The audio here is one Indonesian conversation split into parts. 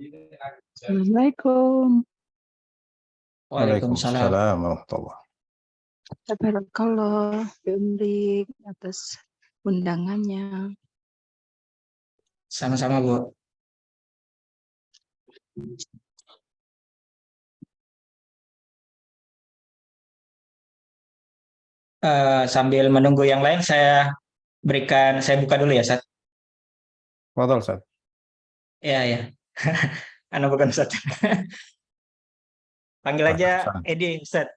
Assalamualaikum. Waalaikumsalam. Waalaikumsalam warahmatullahi. Tabarakallah, Bimrik atas undangannya. Sama-sama, Bu. Sambil menunggu yang lain, saya buka dulu ya, Sat. Fadal, Ustaz. Ya, ya. Anu bukan Sat. Panggil aja Edi, Sat.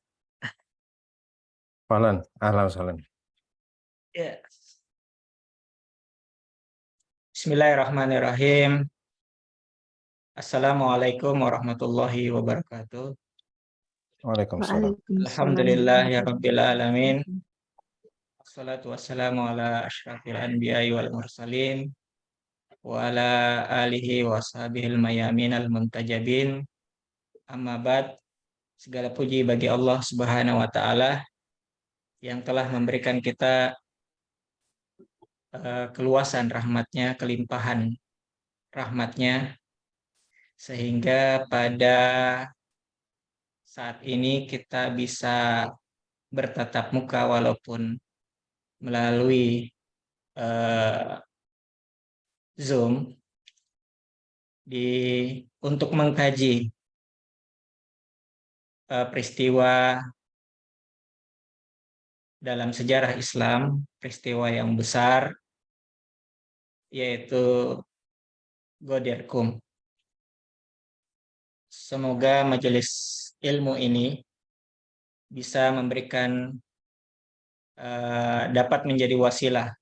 Fahlan, ahlan wasahlan. Ya. Bismillahirrahmanirrahim. Assalamualaikum warahmatullahi wabarakatuh. Waalaikumsalam. Alhamdulillahirabbil alamin. Wassalatu wassalamu ala asyrafil anbiya'i wal mursalin wa ala alihi wa sahbihil mayaminal muntajabin. Amma ba'd. Segala puji bagi Allah Subhanahu wa taala yang telah memberikan kita keluasan rahmatnya, kelimpahan rahmatnya, sehingga pada saat ini kita bisa bertatap muka walaupun melalui Zoom untuk mengkaji peristiwa dalam sejarah Islam, peristiwa yang besar, yaitu Ghadir Qum. Semoga majelis ilmu ini bisa memberikan dapat menjadi wasilah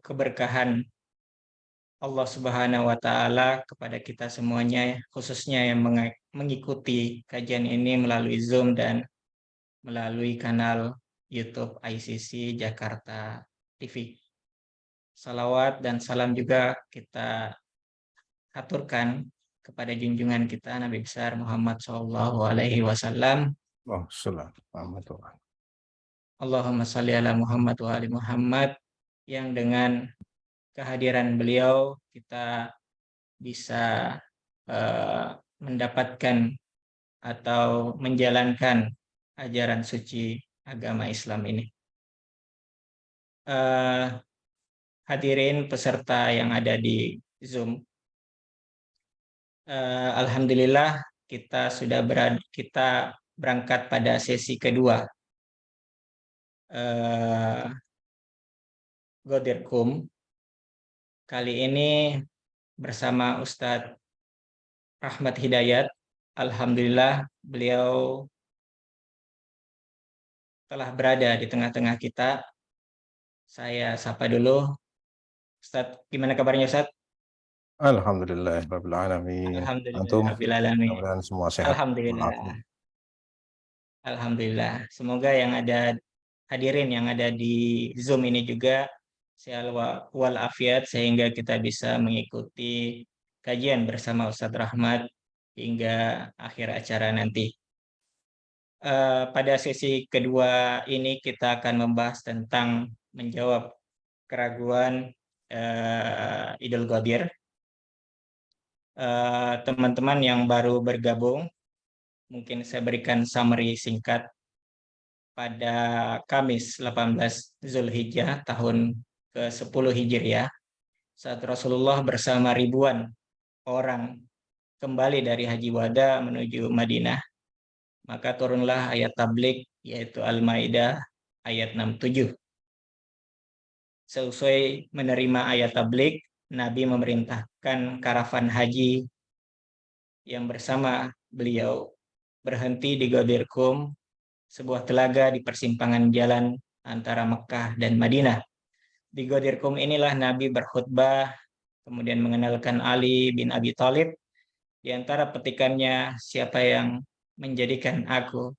keberkahan Allah Subhanahu wa taala kepada kita semuanya, khususnya yang mengikuti kajian ini melalui Zoom dan melalui kanal YouTube ICC Jakarta TV. Salawat dan salam juga kita aturkan kepada junjungan kita Nabi besar Muhammad SAW. Allahumma shalli ala Muhammad wa ali Muhammad, yang dengan kehadiran beliau kita bisa mendapatkan atau menjalankan ajaran suci agama Islam ini. Hadirin peserta yang ada di Zoom, alhamdulillah kita berangkat pada sesi kedua Ghadir Qum. Kali ini bersama Ustadz Rahmat Hidayat. Alhamdulillah beliau telah berada di tengah-tengah kita. Saya sapa dulu. Ustadz, gimana kabarnya Ustadz? Alhamdulillah rabbil alamin. Antum? Mudah-mudahan semua sehat. Alhamdulillah. Alhamdulillah. Semoga yang ada hadirin yang ada di Zoom ini juga sehat walafiat sehingga kita bisa mengikuti kajian bersama Ustadz Rahmat hingga akhir acara nanti. Pada sesi kedua ini kita akan membahas tentang menjawab keraguan Idul Ghadir. Teman-teman yang baru bergabung, mungkin saya berikan summary singkat. Pada Kamis 18 Zulhijjah tahun ke-10 Hijriah, saat Rasulullah bersama ribuan orang kembali dari Haji Wada menuju Madinah, maka turunlah ayat tabligh, yaitu Al-Maidah ayat 67. Seusai menerima ayat tabligh, Nabi memerintahkan karavan haji yang bersama beliau berhenti di Ghadir Qum, sebuah telaga di persimpangan jalan antara Mekah dan Madinah. Di Ghadir Qum inilah Nabi berkhutbah, kemudian mengenalkan Ali bin Abi Thalib. Di antara petikannya, siapa yang menjadikan aku,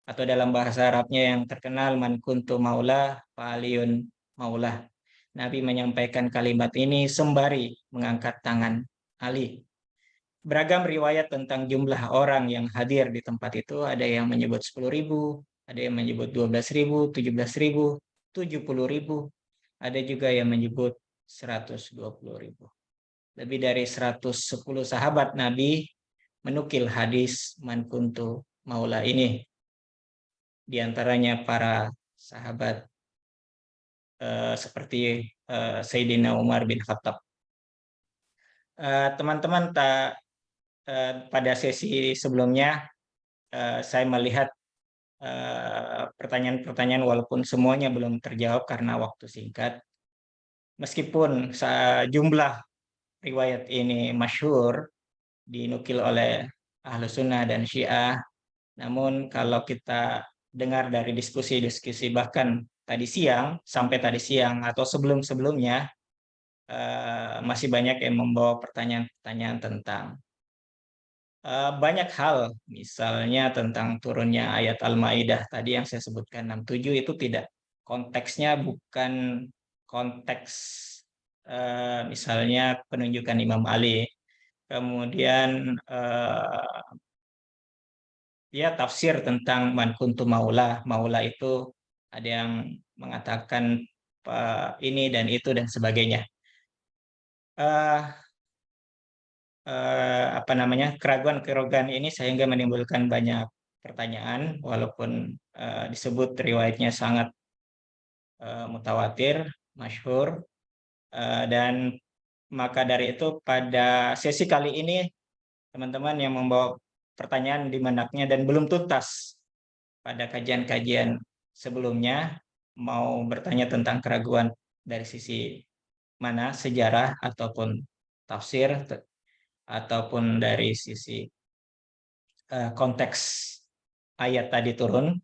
atau dalam bahasa Arabnya yang terkenal, man kuntu maulah fa aliyun maulah. Nabi menyampaikan kalimat ini sembari mengangkat tangan Ali. Beragam riwayat tentang jumlah orang yang hadir di tempat itu, ada yang menyebut 10.000, ada yang menyebut 12.000, 17.000, 70.000, ada juga yang menyebut 120.000. lebih dari 110 sahabat Nabi menukil hadis man kuntu maula ini. Di antaranya para sahabat seperti Sayyidina Umar bin Khattab. Teman-teman, pada sesi sebelumnya saya melihat pertanyaan-pertanyaan walaupun semuanya belum terjawab karena waktu singkat. Meskipun jumlah riwayat ini masyhur dinukil oleh Ahlus Sunnah dan Syiah, namun kalau kita dengar dari diskusi-diskusi bahkan tadi siang sampai tadi siang atau sebelum-sebelumnya, masih banyak yang membawa pertanyaan-pertanyaan tentang banyak hal, misalnya tentang turunnya ayat Al-Maidah tadi yang saya sebutkan 67, itu tidak, konteksnya bukan konteks misalnya penunjukan Imam Ali. Kemudian ya tafsir tentang man kuntu maula. Maula itu ada yang mengatakan ini dan itu dan sebagainya. Keraguan-keraguan ini sehingga menimbulkan banyak pertanyaan walaupun disebut riwayatnya sangat mutawatir, masyhur, dan maka dari itu pada sesi kali ini teman-teman yang membawa pertanyaan di benaknya dan belum tuntas pada kajian-kajian sebelumnya mau bertanya tentang keraguan dari sisi mana, sejarah ataupun tafsir ataupun dari sisi konteks ayat tadi turun,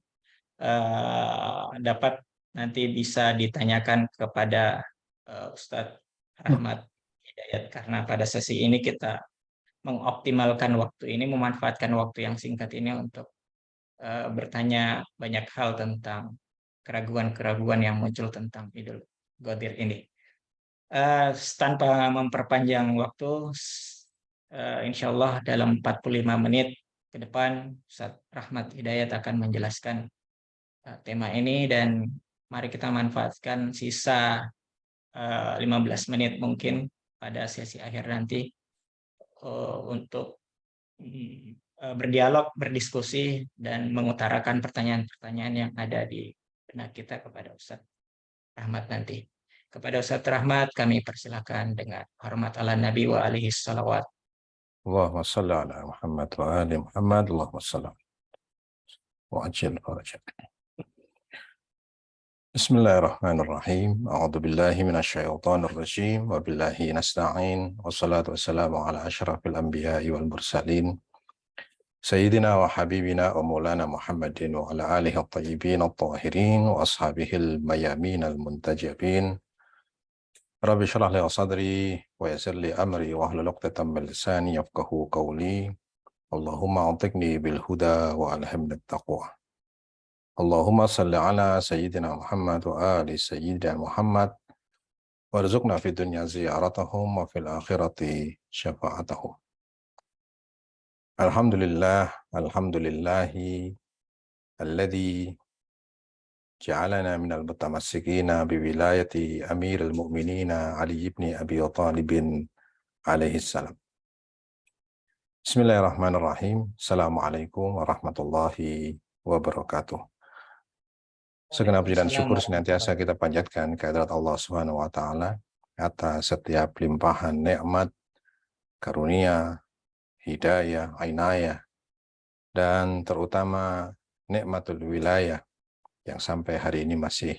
dapat nanti bisa ditanyakan kepada Ustadz Rahmat Hidayat, karena pada sesi ini kita mengoptimalkan waktu ini, memanfaatkan waktu yang singkat ini untuk bertanya banyak hal tentang keraguan-keraguan yang muncul tentang Idul Qadir ini. Tanpa memperpanjang waktu, insya Allah dalam 45 menit ke depan Ustadz Rahmat Hidayat akan menjelaskan tema ini, dan mari kita manfaatkan sisa 15 menit mungkin pada sesi akhir nanti untuk berdialog, berdiskusi, dan mengutarakan pertanyaan-pertanyaan yang ada di benak kita kepada Ustadz Rahmat nanti. Kepada Ustadz Rahmat kami persilakan dengan hormat ala Nabi wa alihi salawat. Allahumma salli ala Muhammad wa ali Muhammad. Allahumma salli wa ajil farajah. Bismillahirrahmanirrahim. A'udzu billahi minasyaitonir rajim. Wa billahi nasta'in. Wassalatu wassalamu ala asyrafil anbiya'i wal mursalin. Sayyidina wa habibina wa maulana Muhammadin wa ala alihi at-tayyibin at-tahirin wa ashabihi al-mayamin al-muntajabin. Rabbi shrah li sadri wa yassir li amri wa hlul 'uqdatam min lisani yafqahu qawli. Allahumma a'tiqni bil huda wa alhimni at-taqwa. Allahumma salli ala Sayyidina Muhammad wa ali Sayyidina Muhammad warzuqna fid dunya ziyaratahum wa fil akhirati syafa'atahum. Alhamdulillahi alladhi ja'alana minal mutamassikina biwilayati amiril mu'minina Ali ibn Abi Thalibin alaihi salam. Bismillahirrahmanirrahim. Assalamualaikum warahmatullahi wabarakatuh. Segenap puji dan syukur senantiasa kita panjatkan kehadirat Allah Subhanahu wa taala atas setiap limpahan nikmat, karunia, hidayah, inayah, dan terutama nikmatul wilayah yang sampai hari ini masih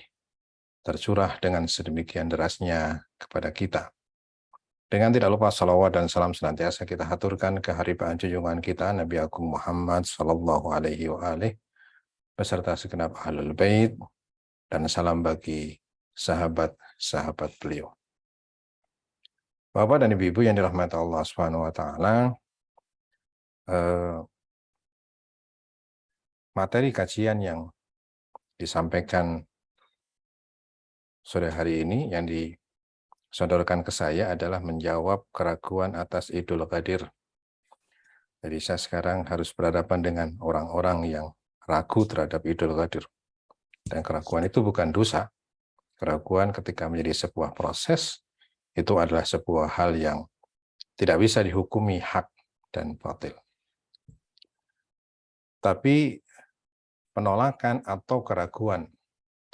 tercurah dengan sedemikian derasnya kepada kita. Dengan tidak lupa salawat dan salam senantiasa kita haturkan keharibaan junjungan kita Nabi Agung Muhammad sallallahu alaihi wa alihi beserta segenap ahlul bait, dan salam bagi sahabat-sahabat beliau. Bapak dan Ibu yang dirahmati Allah Subhanahu wa taala, materi kajian yang disampaikan sore hari ini yang disodorkan ke saya adalah menjawab keraguan atas Idul Qadir. Jadi saya sekarang harus berhadapan dengan orang-orang yang ragu terhadap Idul Qadir. Dan keraguan itu bukan dosa. Keraguan ketika menjadi sebuah proses, itu adalah sebuah hal yang tidak bisa dihukumi hak dan batil. Tapi penolakan atau keraguan,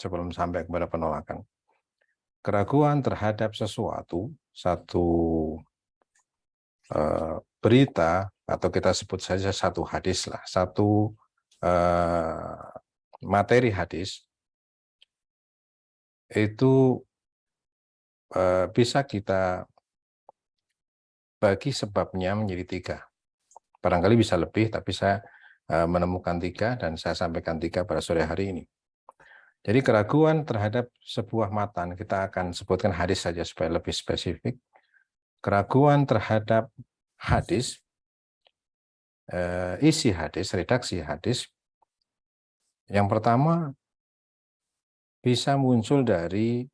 sebelum sampai kepada penolakan, keraguan terhadap sesuatu, satu berita, atau kita sebut saja satu hadis lah, satu materi hadis, itu bisa kita bagi sebabnya menjadi 3. Barangkali bisa lebih, tapi saya menemukan 3 dan saya sampaikan 3 pada sore hari ini. Jadi keraguan terhadap sebuah matan, kita akan sebutkan hadis saja supaya lebih spesifik. Keraguan terhadap hadis, isi hadis, redaksi hadis, yang pertama bisa muncul dari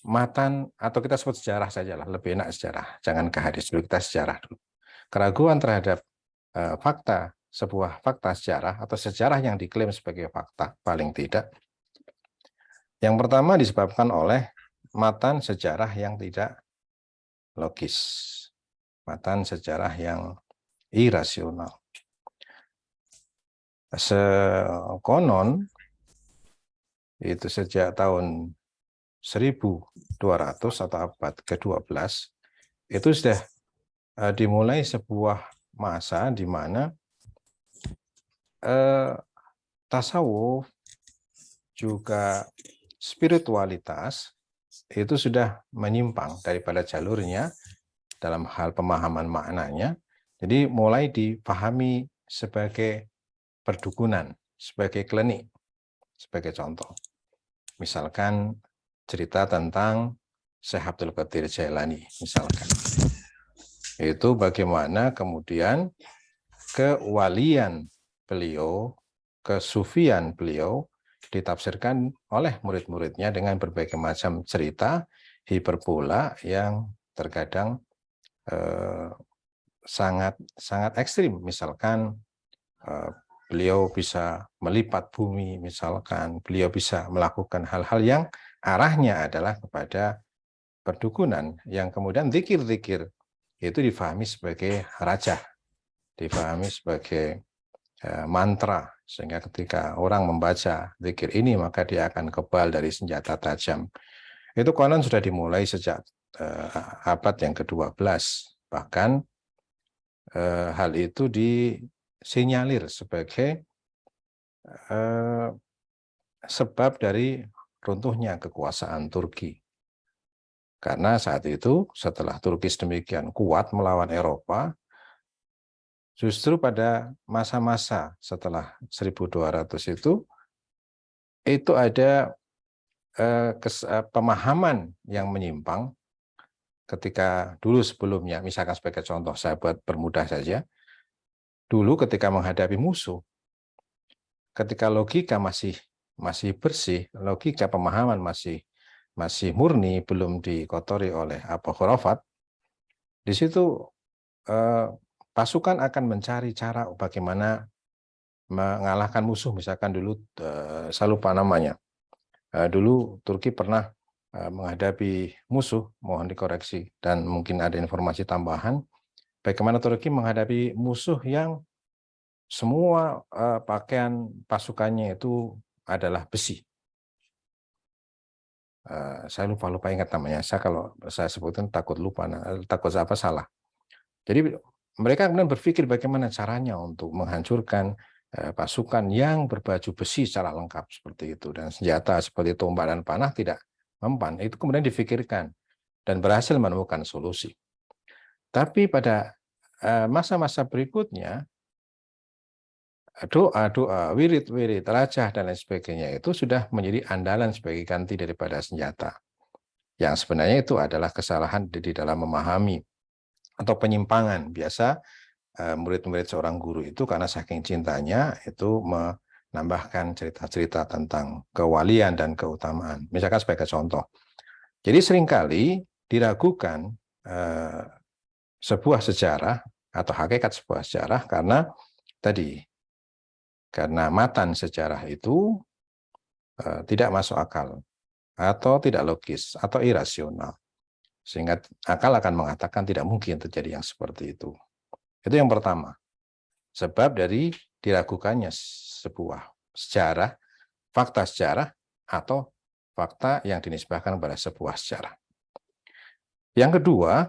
matan, atau kita sebut sejarah sajalah, lebih enak sejarah, jangan ke hadis dulu, kita sejarah dulu. Keraguan terhadap fakta, sebuah fakta sejarah atau sejarah yang diklaim sebagai fakta, paling tidak. Yang pertama disebabkan oleh matan sejarah yang tidak logis, matan sejarah yang irasional. Sekonon itu sejak tahun 1200 atau abad ke-12 itu sudah dimulai sebuah masa di mana tasawuf juga spiritualitas itu sudah menyimpang daripada jalurnya dalam hal pemahaman maknanya. Jadi mulai dipahami sebagai perdukunan, sebagai klinik, sebagai contoh. Misalkan cerita tentang Syekh Abdul Qadir Jailani, misalkan. Itu bagaimana kemudian kewalian beliau, kesufian beliau ditafsirkan oleh murid-muridnya dengan berbagai macam cerita, hiperbola yang terkadang sangat ekstrim. Misalkan beliau bisa melipat bumi, misalkan beliau bisa melakukan hal-hal yang arahnya adalah kepada perdukunan, yang kemudian zikir-zikir itu difahami sebagai raja, difahami sebagai mantra, sehingga ketika orang membaca zikir ini maka dia akan kebal dari senjata tajam. Itu konon sudah dimulai sejak abad yang ke-12. Bahkan hal itu disinyalir sebagai sebab dari runtuhnya kekuasaan Turki. Karena saat itu setelah Turki sedemikian kuat melawan Eropa, justru pada masa-masa setelah 1200 itu ada pemahaman yang menyimpang. Ketika dulu sebelumnya, misalkan sebagai contoh, saya buat permudah saja, dulu ketika menghadapi musuh, ketika logika masih bersih, logika pemahaman masih murni, belum dikotori oleh khurafat, di situ pasukan akan mencari cara bagaimana mengalahkan musuh. Misalkan dulu, saya lupa namanya, dulu Turki pernah menghadapi musuh, mohon dikoreksi dan mungkin ada informasi tambahan, bagaimana Turki menghadapi musuh yang semua pakaian pasukannya itu adalah besi. Saya lupa ingat namanya. Saya kalau saya sebutkan takut salah. Jadi mereka kemudian berpikir bagaimana caranya untuk menghancurkan pasukan yang berbaju besi secara lengkap seperti itu, dan senjata seperti tombak dan panah tidak mempan. Itu kemudian difikirkan dan berhasil menemukan solusi. Tapi pada masa-masa berikutnya, doa, wirid-wirid, rajah, dan lain sebagainya itu sudah menjadi andalan sebagai ganti daripada senjata. Yang sebenarnya itu adalah kesalahan di dalam memahami atau penyimpangan. Biasa murid-murid seorang guru itu karena saking cintanya itu menambahkan cerita-cerita tentang kewalian dan keutamaan. Misalkan sebagai contoh. Jadi seringkali diragukan sebuah sejarah atau hakikat sebuah sejarah karena matan sejarah itu tidak masuk akal atau tidak logis atau irasional. Sehingga akal akan mengatakan tidak mungkin terjadi yang seperti itu. Itu yang pertama. Sebab dari diragukannya sebuah sejarah, fakta sejarah, atau fakta yang dinisbahkan pada sebuah sejarah. Yang kedua,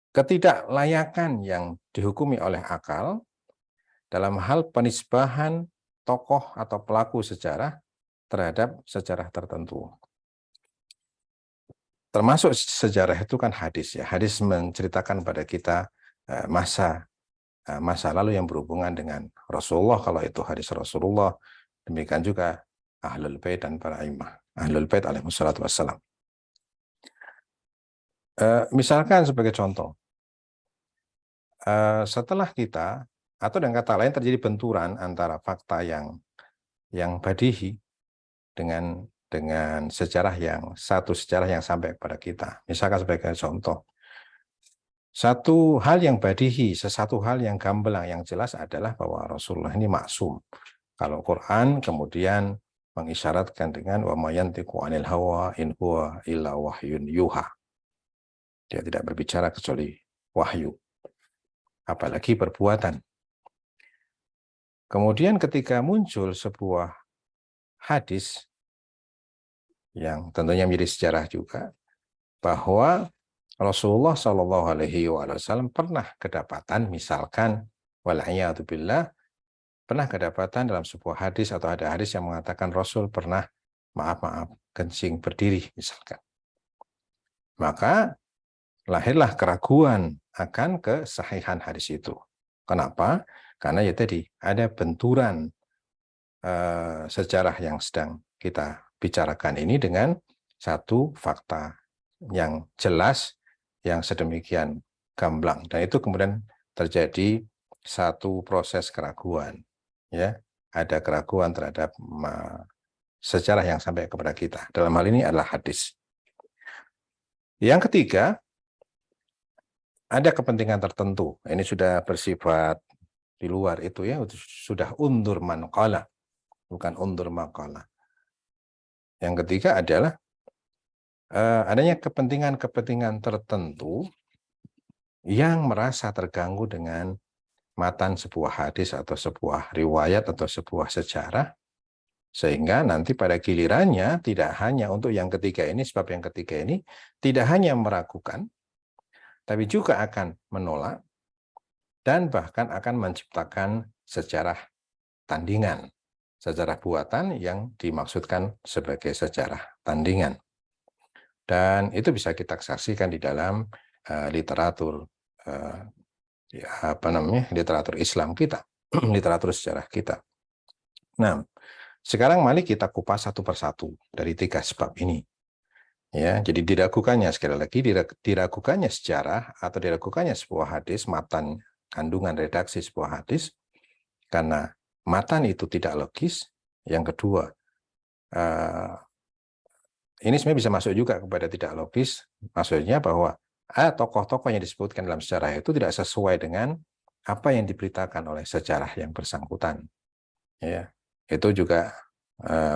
ketidaklayakan yang dihukumi oleh akal dalam hal penisbahan tokoh atau pelaku sejarah terhadap sejarah tertentu. Termasuk sejarah itu kan hadis ya. Hadis menceritakan pada kita masa lalu yang berhubungan dengan Rasulullah, kalau itu hadis Rasulullah. Demikian juga Ahlul Bait dan para imam. Ahlul Bait alaihi wassalatu wassalam. Misalkan sebagai contoh, setelah kita, atau dengan kata lain terjadi benturan antara fakta yang badihi dengan sejarah yang sampai kepada kita. Misalkan sebagai contoh, satu hal yang badihi, sesuatu hal yang gamblang, yang jelas adalah bahwa Rasulullah ini maksum. Kalau Quran kemudian mengisyaratkan dengan wa ma yantiqu 'anil hawa in huwa illa wahyun yuha. Dia tidak berbicara kecuali wahyu, apalagi perbuatan. Kemudian ketika muncul sebuah hadis yang tentunya menjadi sejarah juga, bahwa Rasulullah Shallallahu Alaihi Wasallam pernah kedapatan, misalkan wal'iyadzubillah, pernah kedapatan dalam sebuah hadis atau ada hadis yang mengatakan Rasul pernah kencing berdiri misalkan. Maka lahirlah keraguan akan kesahihan hadis itu. Kenapa? Karena ya tadi ada benturan sejarah yang sedang kita bicarakan ini dengan satu fakta yang jelas, yang sedemikian gamblang, dan itu kemudian terjadi satu proses keraguan, ya, ada keraguan terhadap sejarah yang sampai kepada kita. Dalam hal ini adalah hadis. Yang ketiga, ada kepentingan tertentu. Ini sudah bersifat di luar itu ya, sudah undur man qala, bukan undur maqala. Yang ketiga adalah adanya kepentingan-kepentingan tertentu yang merasa terganggu dengan matan sebuah hadis atau sebuah riwayat atau sebuah sejarah, sehingga nanti pada gilirannya tidak hanya untuk yang ketiga ini, sebab yang ketiga ini tidak hanya meragukan, tapi juga akan menolak dan bahkan akan menciptakan sejarah tandingan, sejarah buatan yang dimaksudkan sebagai sejarah tandingan. Dan itu bisa kita saksikan di dalam literatur literatur Islam kita, literatur sejarah kita. Nah, sekarang mari kita kupas satu persatu dari tiga sebab ini. Ya, jadi diragukannya, sekali lagi diragukannya sejarah atau diragukannya sebuah hadis, matan kandungan redaksi sebuah hadis, karena matan itu tidak logis. Yang kedua, ini sebenarnya bisa masuk juga kepada tidak logis, maksudnya bahwa tokoh-tokoh yang disebutkan dalam sejarah itu tidak sesuai dengan apa yang diberitakan oleh sejarah yang bersangkutan. Ya, itu juga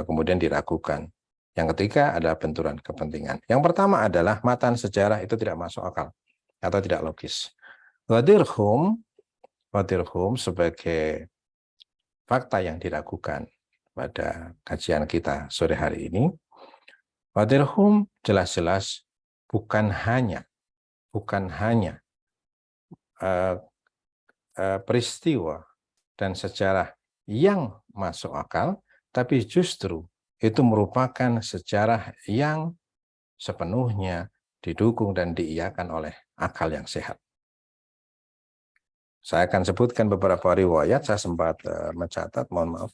kemudian diragukan. Yang ketiga adalah benturan kepentingan. Yang pertama adalah matan sejarah itu tidak masuk akal atau tidak logis. Wadirhum sebagai fakta yang diragukan pada kajian kita sore hari ini. Wadirhum jelas-jelas bukan hanya peristiwa dan sejarah yang masuk akal, tapi justru itu merupakan sejarah yang sepenuhnya didukung dan diiyakan oleh akal yang sehat. Saya akan sebutkan beberapa riwayat, saya sempat mencatat, mohon maaf.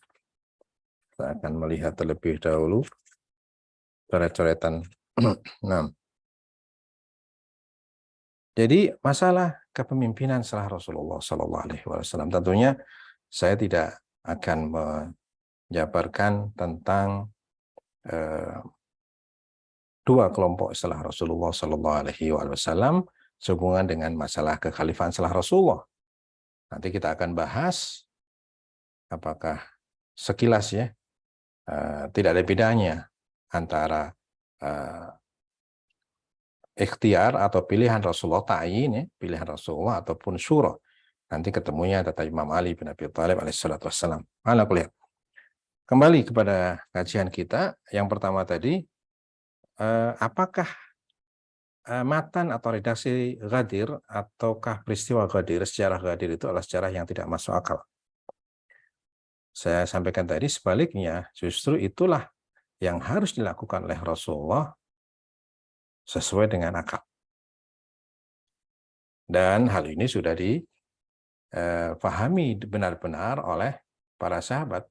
Saya akan melihat terlebih dahulu coret-coretan. Nah, jadi masalah kepemimpinan setelah Rasulullah Sallallahu Alaihi Wasallam, tentunya saya tidak akan menjabarkan tentang dua kelompok setelah Rasulullah Sallallahu Alaihi Wasallam sehubungan dengan masalah kekhalifahan setelah Rasulullah. Nanti kita akan bahas apakah sekilas ya tidak ada bedanya antara ikhtiar atau pilihan Rasulullah, ta'yin ya, pilihan Rasulullah ataupun syura. Nanti ketemunya data Imam Ali bin Abi Thalib alaihissalatu wassalam. Ala kuliah. Kembali kepada kajian kita, yang pertama tadi, apakah matan atau redaksi Ghadir ataukah peristiwa Ghadir, sejarah Ghadir itu adalah sejarah yang tidak masuk akal? Saya sampaikan tadi sebaliknya, justru itulah yang harus dilakukan oleh Rasulullah sesuai dengan akal. Dan hal ini sudah difahami benar-benar oleh para sahabat.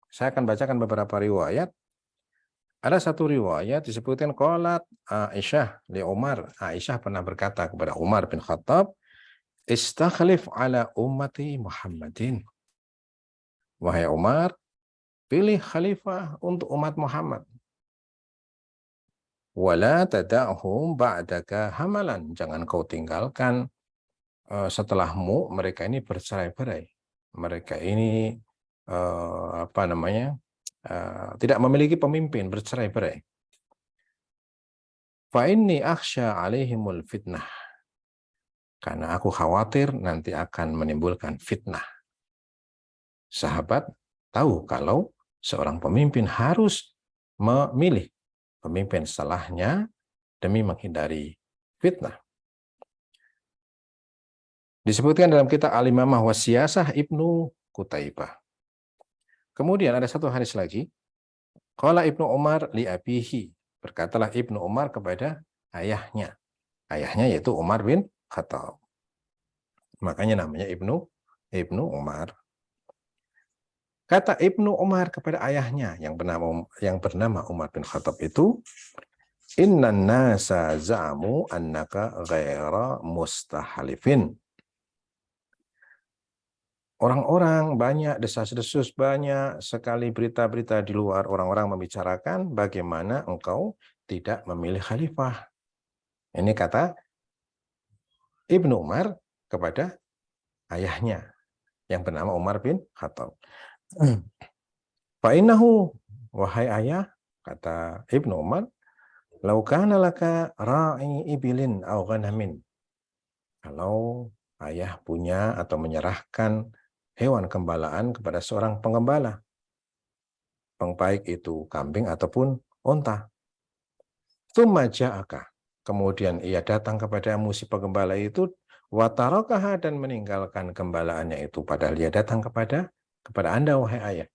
Saya akan bacakan beberapa riwayat. Ada satu riwayat disebutkan qalat Aisyah li Umar. Aisyah pernah berkata kepada Umar bin Khattab, "Istakhlif ala ummati Muhammadin." Wahai Umar, pilih khalifah untuk umat Muhammad. Wala tada'hum ba'daka hamalan. Jangan kau tinggalkan setelahmu mereka ini bercerai-berai. Mereka ini tidak memiliki pemimpin, bercerai-berai. Fa inni akhsha alaihimul fitnah. Karena aku khawatir nanti akan menimbulkan fitnah. Sahabat tahu kalau seorang pemimpin harus memilih pemimpin setelahnya demi menghindari fitnah. Disebutkan dalam kitab Al-Imamah wa Siyasah Ibnu Qutaibah. Kemudian ada satu hadis lagi. Qala Ibnu Umar li abihi. Berkatalah Ibnu Umar kepada ayahnya. Ayahnya yaitu Umar bin Khattab. Makanya namanya Ibnu Umar. Kata Ibnu Umar kepada ayahnya yang bernama Umar bin Khattab itu, "Innan nasa za'amu annaka ghaira mustahalifin." Orang-orang banyak, desas-desus banyak sekali berita-berita di luar, orang-orang membicarakan bagaimana engkau tidak memilih khalifah. Ini kata Ibnu Umar kepada ayahnya yang bernama Umar bin Khattab. Fa'innahu, wahai ayah, kata Ibnu Umar, "Lau kana laka ra'i ibilin aw ghanamin." Kalau ayah punya atau menyerahkan hewan gembalaan kepada seorang penggembala, baik itu kambing ataupun unta. Tsumma ja'aka, kemudian ia datang kepadamu si penggembala itu, wa tarakaha, dan meninggalkan gembalaannya itu, padahal ia datang kepada Anda, wahai ayah.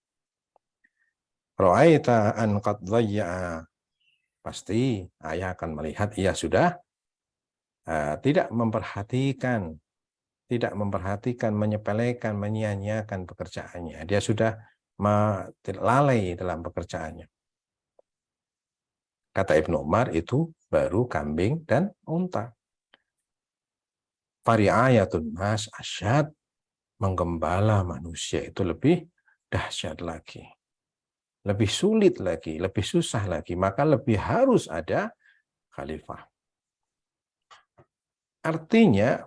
Ra'aita an qad dhayya'a, pasti ayah akan melihat ia sudah tidak memperhatikan, menyepelekan, menyia-nyiakan pekerjaannya. Dia sudah lalai dalam pekerjaannya. Kata Ibnu Umar, itu baru kambing dan unta. Fari'ayatun nas asyad, menggembala manusia itu lebih dahsyat lagi. Lebih sulit lagi, lebih susah lagi, maka lebih harus ada khalifah. Artinya,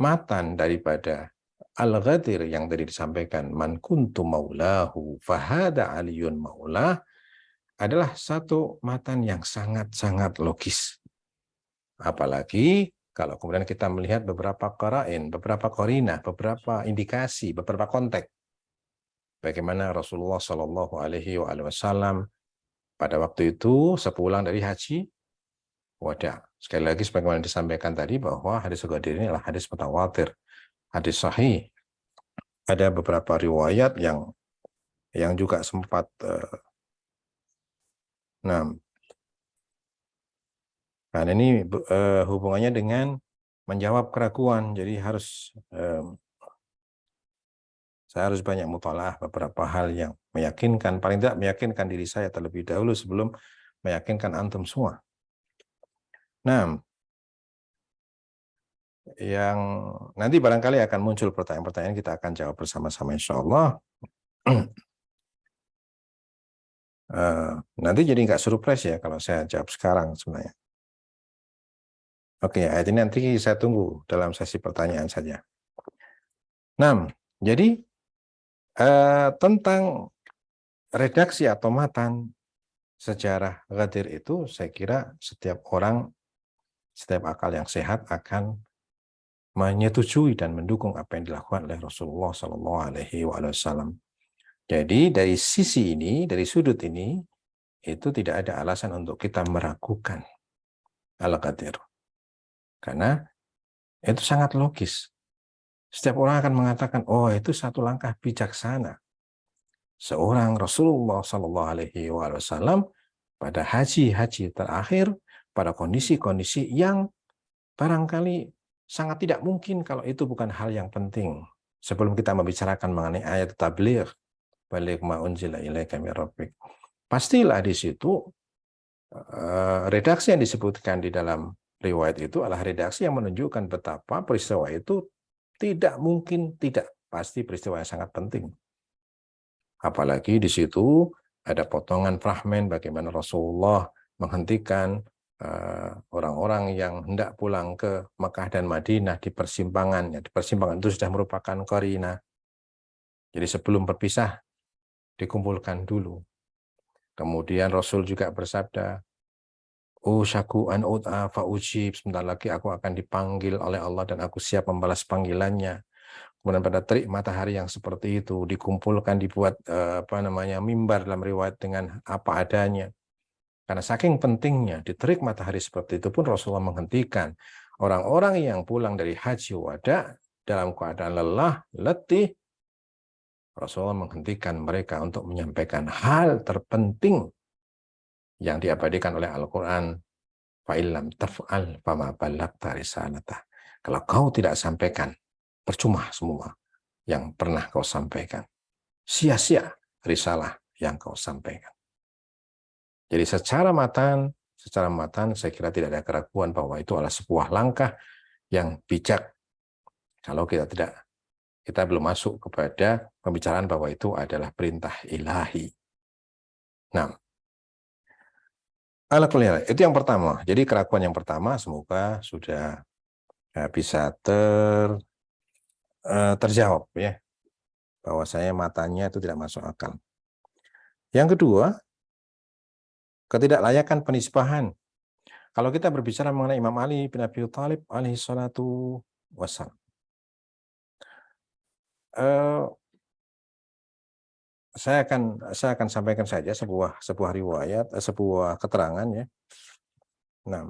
matan daripada Al-Ghadir yang tadi disampaikan, man kuntu maulahu fahada aliyun maulah, adalah satu matan yang sangat-sangat logis. Apalagi kalau kemudian kita melihat beberapa qara'in, beberapa qarinah, beberapa indikasi, beberapa konteks. Bagaimana Rasulullah Shallallahu Alaihi Wasallam pada waktu itu sepulang dari haji wada. Sekali lagi sebagaimana disampaikan tadi bahwa hadis Ghadir ini adalah hadis mutawatir, hadis sahih. Ada beberapa riwayat yang juga sempat nah ini hubungannya dengan menjawab keraguan. Jadi saya harus banyak mutalaah beberapa hal yang meyakinkan, paling tidak meyakinkan diri saya terlebih dahulu sebelum meyakinkan antum semua. Nah, yang nanti barangkali akan muncul pertanyaan-pertanyaan, kita akan jawab bersama-sama insya Allah. Nanti jadi nggak surprise ya kalau saya jawab sekarang sebenarnya. Oke, ayat ini nanti saya tunggu dalam sesi pertanyaan saja. Nah, jadi tentang redaksi atau matan, sejarah Ghadir itu saya kira setiap orang, setiap akal yang sehat akan menyetujui dan mendukung apa yang dilakukan oleh Rasulullah SAW. Jadi dari sisi ini, dari sudut ini, itu tidak ada alasan untuk kita meragukan Al-Ghadir. Karena itu sangat logis. Setiap orang akan mengatakan, oh itu satu langkah bijaksana. Seorang Rasulullah SAW pada haji terakhir, pada kondisi-kondisi yang barangkali sangat tidak mungkin kalau itu bukan hal yang penting. Sebelum kita membicarakan mengenai ayat tabligh, balik ma unzila ilaika min rabbik, pastilah di situ redaksi yang disebutkan di dalam riwayat itu adalah redaksi yang menunjukkan betapa peristiwa itu tidak mungkin tidak pasti peristiwa yang sangat penting. Apalagi di situ ada potongan fragmen bagaimana Rasulullah menghentikan orang-orang yang hendak pulang ke Mekah dan Madinah di persimpangan. Di persimpangan itu sudah merupakan qarina. Jadi sebelum berpisah dikumpulkan dulu. Kemudian Rasul juga bersabda, "Ushaku an ud'a fa ujib." Sebentar lagi aku akan dipanggil oleh Allah dan aku siap membalas panggilannya. Kemudian pada terik matahari yang seperti itu dikumpulkan, dibuat mimbar dalam riwayat dengan apa adanya. Karena saking pentingnya di terik matahari seperti itu pun Rasulullah menghentikan orang-orang yang pulang dari haji wada dalam keadaan lelah, letih. Rasulullah menghentikan mereka untuk menyampaikan hal terpenting yang diabadikan oleh Al-Quran. Fa'illam taf'al fama ballagta risalatah. Kalau kau tidak sampaikan, percuma semua yang pernah kau sampaikan. Sia-sia risalah yang kau sampaikan. Jadi secara matan saya kira tidak ada keraguan bahwa itu adalah sebuah langkah yang bijak. Kalau kita belum masuk kepada pembicaraan bahwa itu adalah perintah ilahi. Nah, itu yang pertama. Jadi keraguan yang pertama semoga sudah bisa terjawab ya, bahwa saya matanya itu tidak masuk akal. Yang kedua, ketidaklayakan penisbahan. Kalau kita berbicara mengenai Imam Ali bin Abi Thalib alaihi salatu wassalam, saya akan sampaikan saja sebuah riwayat, sebuah keterangan ya. Nah,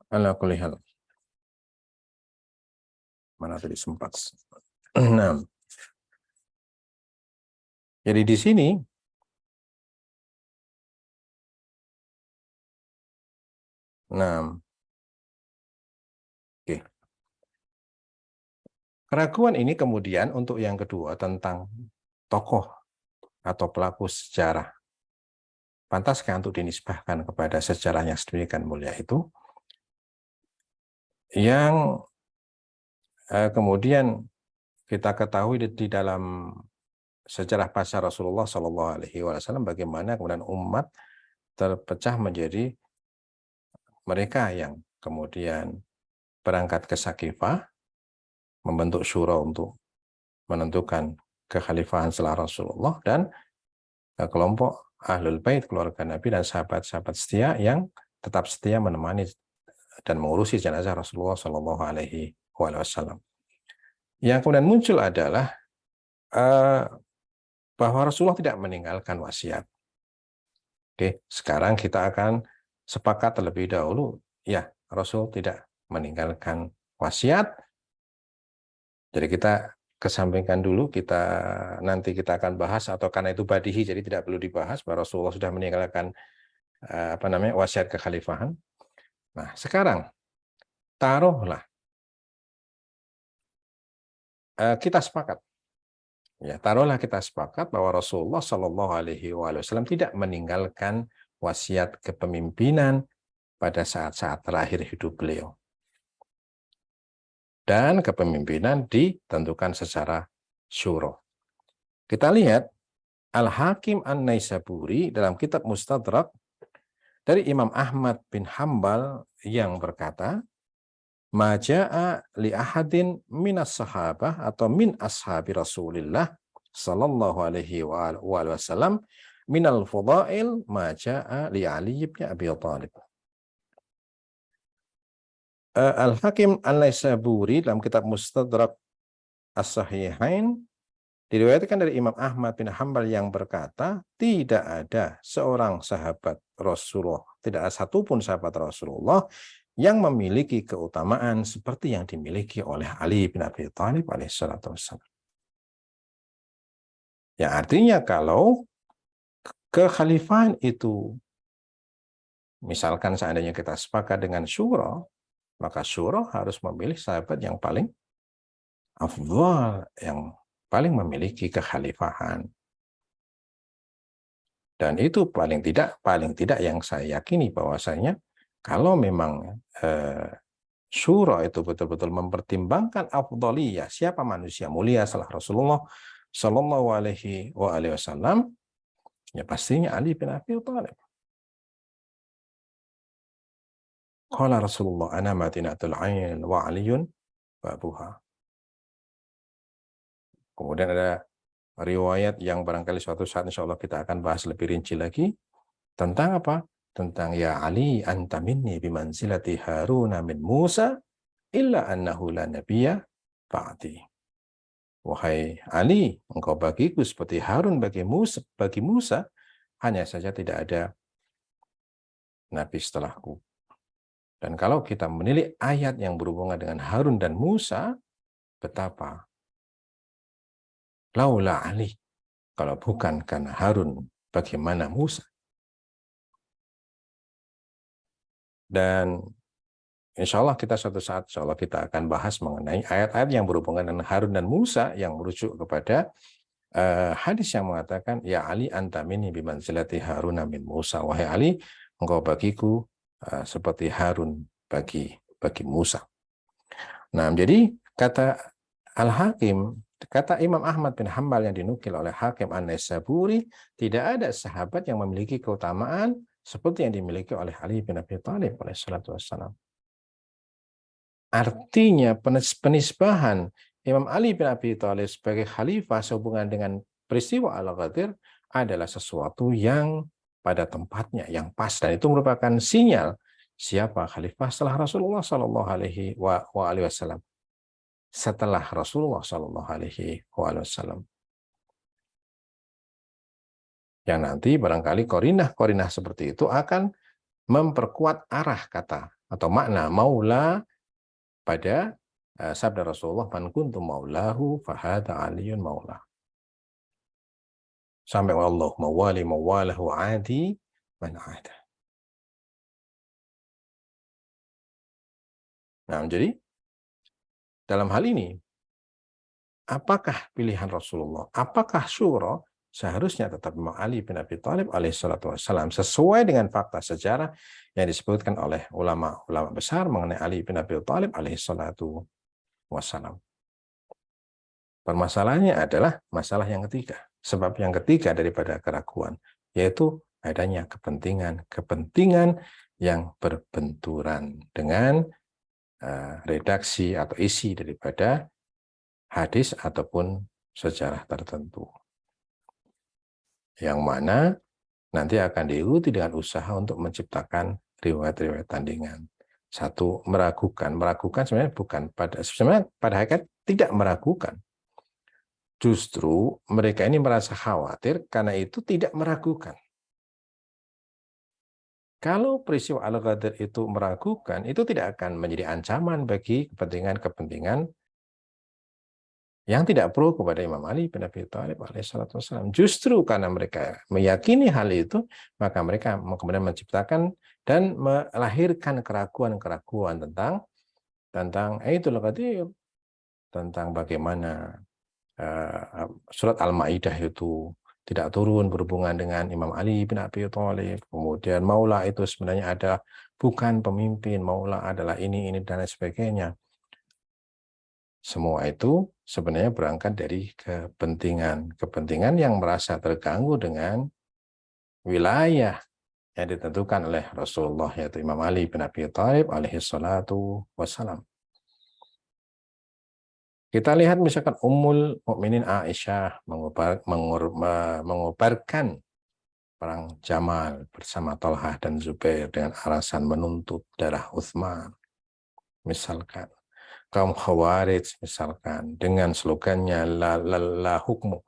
ala kulli hal. Mana tadi sempat. Nah, jadi di sini oke. Keraguan ini kemudian untuk yang kedua tentang tokoh atau pelaku sejarah. Pantaskah untuk dinisbahkan kepada sejarah yang sedemikian mulia itu? Yang kemudian kita ketahui di dalam sejarah pasca Rasulullah SAW bagaimana kemudian umat terpecah menjadi mereka yang kemudian berangkat ke Saqifah, membentuk syura untuk menentukan kekhalifahan setelah Rasulullah, dan kelompok Ahlul Bait, keluarga Nabi dan sahabat-sahabat setia yang tetap setia menemani dan mengurusi jenazah Rasulullah SAW. Yang kemudian muncul adalah bahwa Rasulullah tidak meninggalkan wasiat. Oke, sekarang kita akan sepakat terlebih dahulu, ya, Rasul tidak meninggalkan wasiat. Jadi kita kesampingkan dulu, nanti kita akan bahas, atau karena itu badihi, jadi tidak perlu dibahas bahwa Rasulullah sudah meninggalkan wasiat kekhalifahan. Nah, sekarang taruhlah kita sepakat. Ya, taruhlah kita sepakat bahwa Rasulullah SAW tidak meninggalkan wasiat kepemimpinan pada saat-saat terakhir hidup beliau. Dan kepemimpinan ditentukan secara syura. Kita lihat Al-Hakim An-Naisaburi dalam kitab Mustadrak dari Imam Ahmad bin Hambal yang berkata, "Ma ja'a li ahadin minas sahabah atau min ashabi Rasulillah sallallahu alaihi wasallam minal fadail ma jaa li Ali bin Abi Thalib. Al-Hakim An-Naisaburi dalam kitab Mustadrak As-Sahihain diriwayatkan dari Imam Ahmad bin Hanbal yang berkata, tidak ada seorang sahabat Rasulullah, tidak ada satupun sahabat Rasulullah yang memiliki keutamaan seperti yang dimiliki oleh Ali bin Abi Thalib alaihissalatu wassalam. Yang artinya kalau kekhalifahan itu, misalkan seandainya kita sepakat dengan syura, maka syura harus memilih sahabat yang paling afdhal, yang paling memiliki kekhalifahan. Dan itu paling tidak yang saya yakini bahwasanya kalau memang syura itu betul-betul mempertimbangkan afdhaliyah, siapa manusia mulia setelah Rasulullah sallallahu alaihi wasallam, ya pastinya Ali bin Abi Thalib. Qala Rasulullah ana matinatul ain wa aliyun babuha. Kemudian ada riwayat yang barangkali suatu saat insya Allah kita akan bahas lebih rinci lagi tentang apa? Tentang ya Ali anta minni bimanzilati Haruna min Musa illa annahu la nabiyya ba'di. Wahai Ali, engkau bagiku seperti Harun bagi Musa, hanya saja tidak ada nabi setelahku. Dan kalau kita menilik ayat yang berhubungan dengan Harun dan Musa, betapa laula Ali, kalau bukan karena Harun, bagaimana Musa? Dan insya Allah kita suatu saat, insya Allah kita akan bahas mengenai ayat-ayat yang berhubungan dengan Harun dan Musa yang merujuk kepada hadis yang mengatakan, ya Ali anta minni bimanzilati Haruna min Musa. Wahai Ali, engkau bagiku seperti Harun bagi Musa. Nah, jadi kata Al-Hakim, kata Imam Ahmad bin Hanbal yang dinukil oleh Hakim An-Naisaburi, tidak ada sahabat yang memiliki keutamaan seperti yang dimiliki oleh Ali bin Abi Thalib alaihissalatu wassalam. Artinya penisbahan Imam Ali bin Abi Thalib sebagai khalifah sehubungan dengan peristiwa Al-Ghadir adalah sesuatu yang pada tempatnya, yang pas, dan itu merupakan sinyal siapa khalifah setelah Rasulullah Shallallahu Alaihi Wasallam. Setelah Rasulullah Shallallahu Alaihi Wasallam, yang nanti barangkali korinah seperti itu akan memperkuat arah kata atau makna maula pada sabda Rasulullah, man kuntu maulahu fahada aliyun maula. Sampai Allah mawali mawalahu adi man ada. Nah, jadi dalam hal ini, apakah pilihan Rasulullah, apakah syura, seharusnya tetap Imam Ali bin Abi Thalib alaihissalatu wassalam, sesuai dengan fakta sejarah yang disebutkan oleh ulama-ulama besar mengenai Ali bin Abi Thalib alaihissalatu wassalam. Permasalahannya adalah masalah yang ketiga, sebab yang ketiga daripada keraguan, yaitu adanya kepentingan yang berbenturan dengan redaksi atau isi daripada hadis ataupun sejarah tertentu, yang mana nanti akan diikuti dengan usaha untuk menciptakan riwayat-riwayat tandingan. Satu, meragukan sebenarnya pada hakikat tidak meragukan. Justru mereka ini merasa khawatir, karena itu tidak meragukan. Kalau peristiwa Al-Ghadir itu meragukan, itu tidak akan menjadi ancaman bagi kepentingan-kepentingan yang tidak pro kepada Imam Ali bin Abi Thalib alaihissalatu wassalam. Justru karena mereka meyakini hal itu, maka mereka kemudian menciptakan dan melahirkan keraguan-keraguan tentang Aitul Ghadir, tentang bagaimana surat Al-Maidah itu tidak turun berhubungan dengan Imam Ali bin Abi Thalib. Kemudian Maula itu sebenarnya bukan pemimpin, Maula adalah ini dan lain sebagainya. Semua itu sebenarnya berangkat dari kepentingan yang merasa terganggu dengan wilayah yang ditentukan oleh Rasulullah, yaitu Imam Ali bin Abi Thalib alaihi salatu wassalam. Kita lihat misalkan Ummul Mukminin Aisyah mengobarkan perang Jamal bersama Thalhah dan Zubair dengan alasan menuntut darah Utsman. Misalkan kaum Khawarij misalkan dengan slogannya la hukmu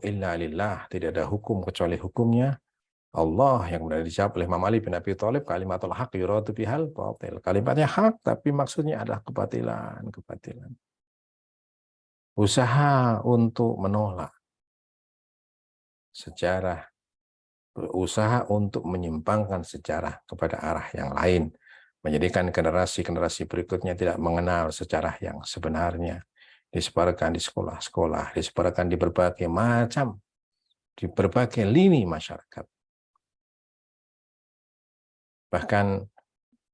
illa lillah, tidak ada hukum kecuali hukumnya Allah, yang kemudian dijawab oleh Imam Ali bin Abi Thalib, kalimatul haq yuradu bihal batil. Kalimatnya hak tapi maksudnya adalah kebatilan. Usaha untuk menolak sejarah, berusaha untuk menyimpangkan sejarah kepada arah yang lain, menjadikan generasi-generasi berikutnya tidak mengenal sejarah yang sebenarnya, disebarkan di sekolah-sekolah, disebarkan di berbagai macam, di berbagai lini masyarakat. Bahkan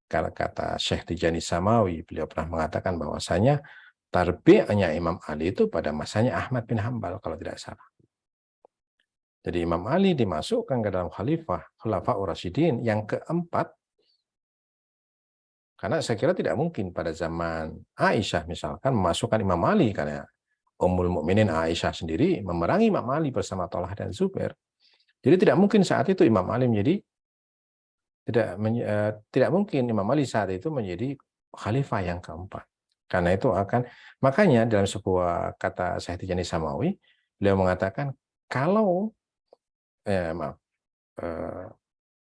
kalau kata Syekh Tijani Samawi, beliau pernah mengatakan bahwasanya tarbi'nya Imam Ali itu pada masanya Ahmad bin Hambal kalau tidak salah. Jadi Imam Ali dimasukkan ke dalam Khulafaur Rasyidin yang keempat, karena saya kira tidak mungkin pada zaman Aisyah misalkan memasukkan Imam Ali, karena Ummul Mukminin Aisyah sendiri memerangi Imam Ali bersama Thalhah dan Zubair. Jadi tidak mungkin saat itu Imam Ali menjadi tidak mungkin Imam Ali saat itu menjadi khalifah yang keempat. Karena itu makanya dalam sebuah kata Syekh Tijani Samawi, beliau mengatakan kalau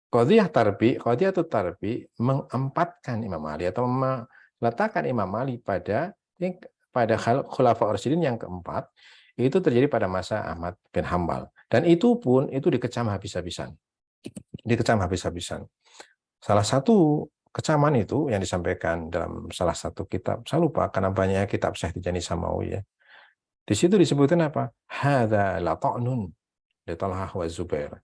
qadhiyah tarbi mengempatkan Imam Ali atau meletakkan Imam Ali pada Khulafaur Rasyidin yang keempat, itu terjadi pada masa Ahmad bin Hambal, dan itu pun dikecam habis-habisan. Salah satu kecaman itu yang disampaikan dalam salah satu kitab, saya lupa karena banyak kitab Syekh Tijani Samawi ya. Di situ disebutkan apa? Hadza la ta'nun li Thalhah wa Zubair.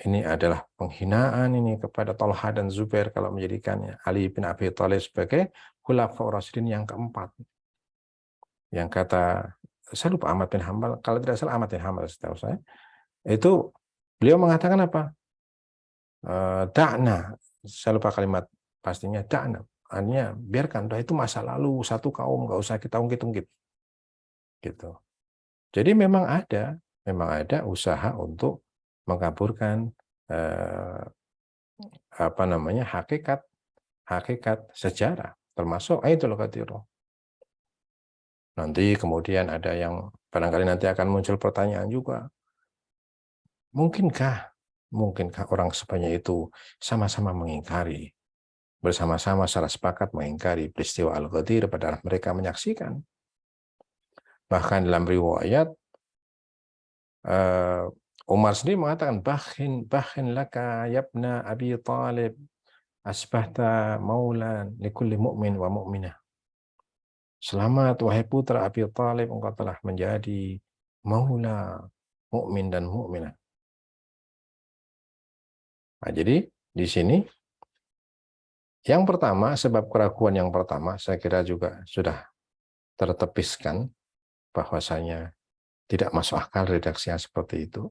Ini adalah penghinaan ini kepada Thalhah dan Zubair kalau menjadikannya Ali bin Abi Thalib sebagai Khulafaur Rasyidin yang keempat. Yang kata, saya lupa Ahmad bin Hambal, kalau tidak salah Ahmad bin Hambal setahu saya, itu beliau mengatakan apa? Da'na, saya lupa kalimat pastinya, da'na, artinya biarkan, itu masa lalu satu kaum, nggak usah kita ungkit-ungkit gitu. Jadi memang ada usaha untuk mengaburkan hakikat sejarah, termasuk Aidul Qadir. Nanti kemudian ada yang barangkali nanti akan muncul pertanyaan juga, mungkinkah orang sebanyak itu sama-sama mengingkari, bersama-sama secara sepakat mengingkari peristiwa Al-Ghadir padahal mereka menyaksikan? Bahkan dalam riwayat Umar sendiri mengatakan, bakhin laka yabna Abi Thalib asbahta maulan likulli mu'min wa mu'minah. Selamat wahai putra Abi Thalib, engkau telah menjadi maula mukmin dan mukminah. Nah, jadi di sini yang pertama, sebab keraguan yang pertama saya kira juga sudah tertepiskan, bahwasanya tidak masuk akal redaksinya seperti itu.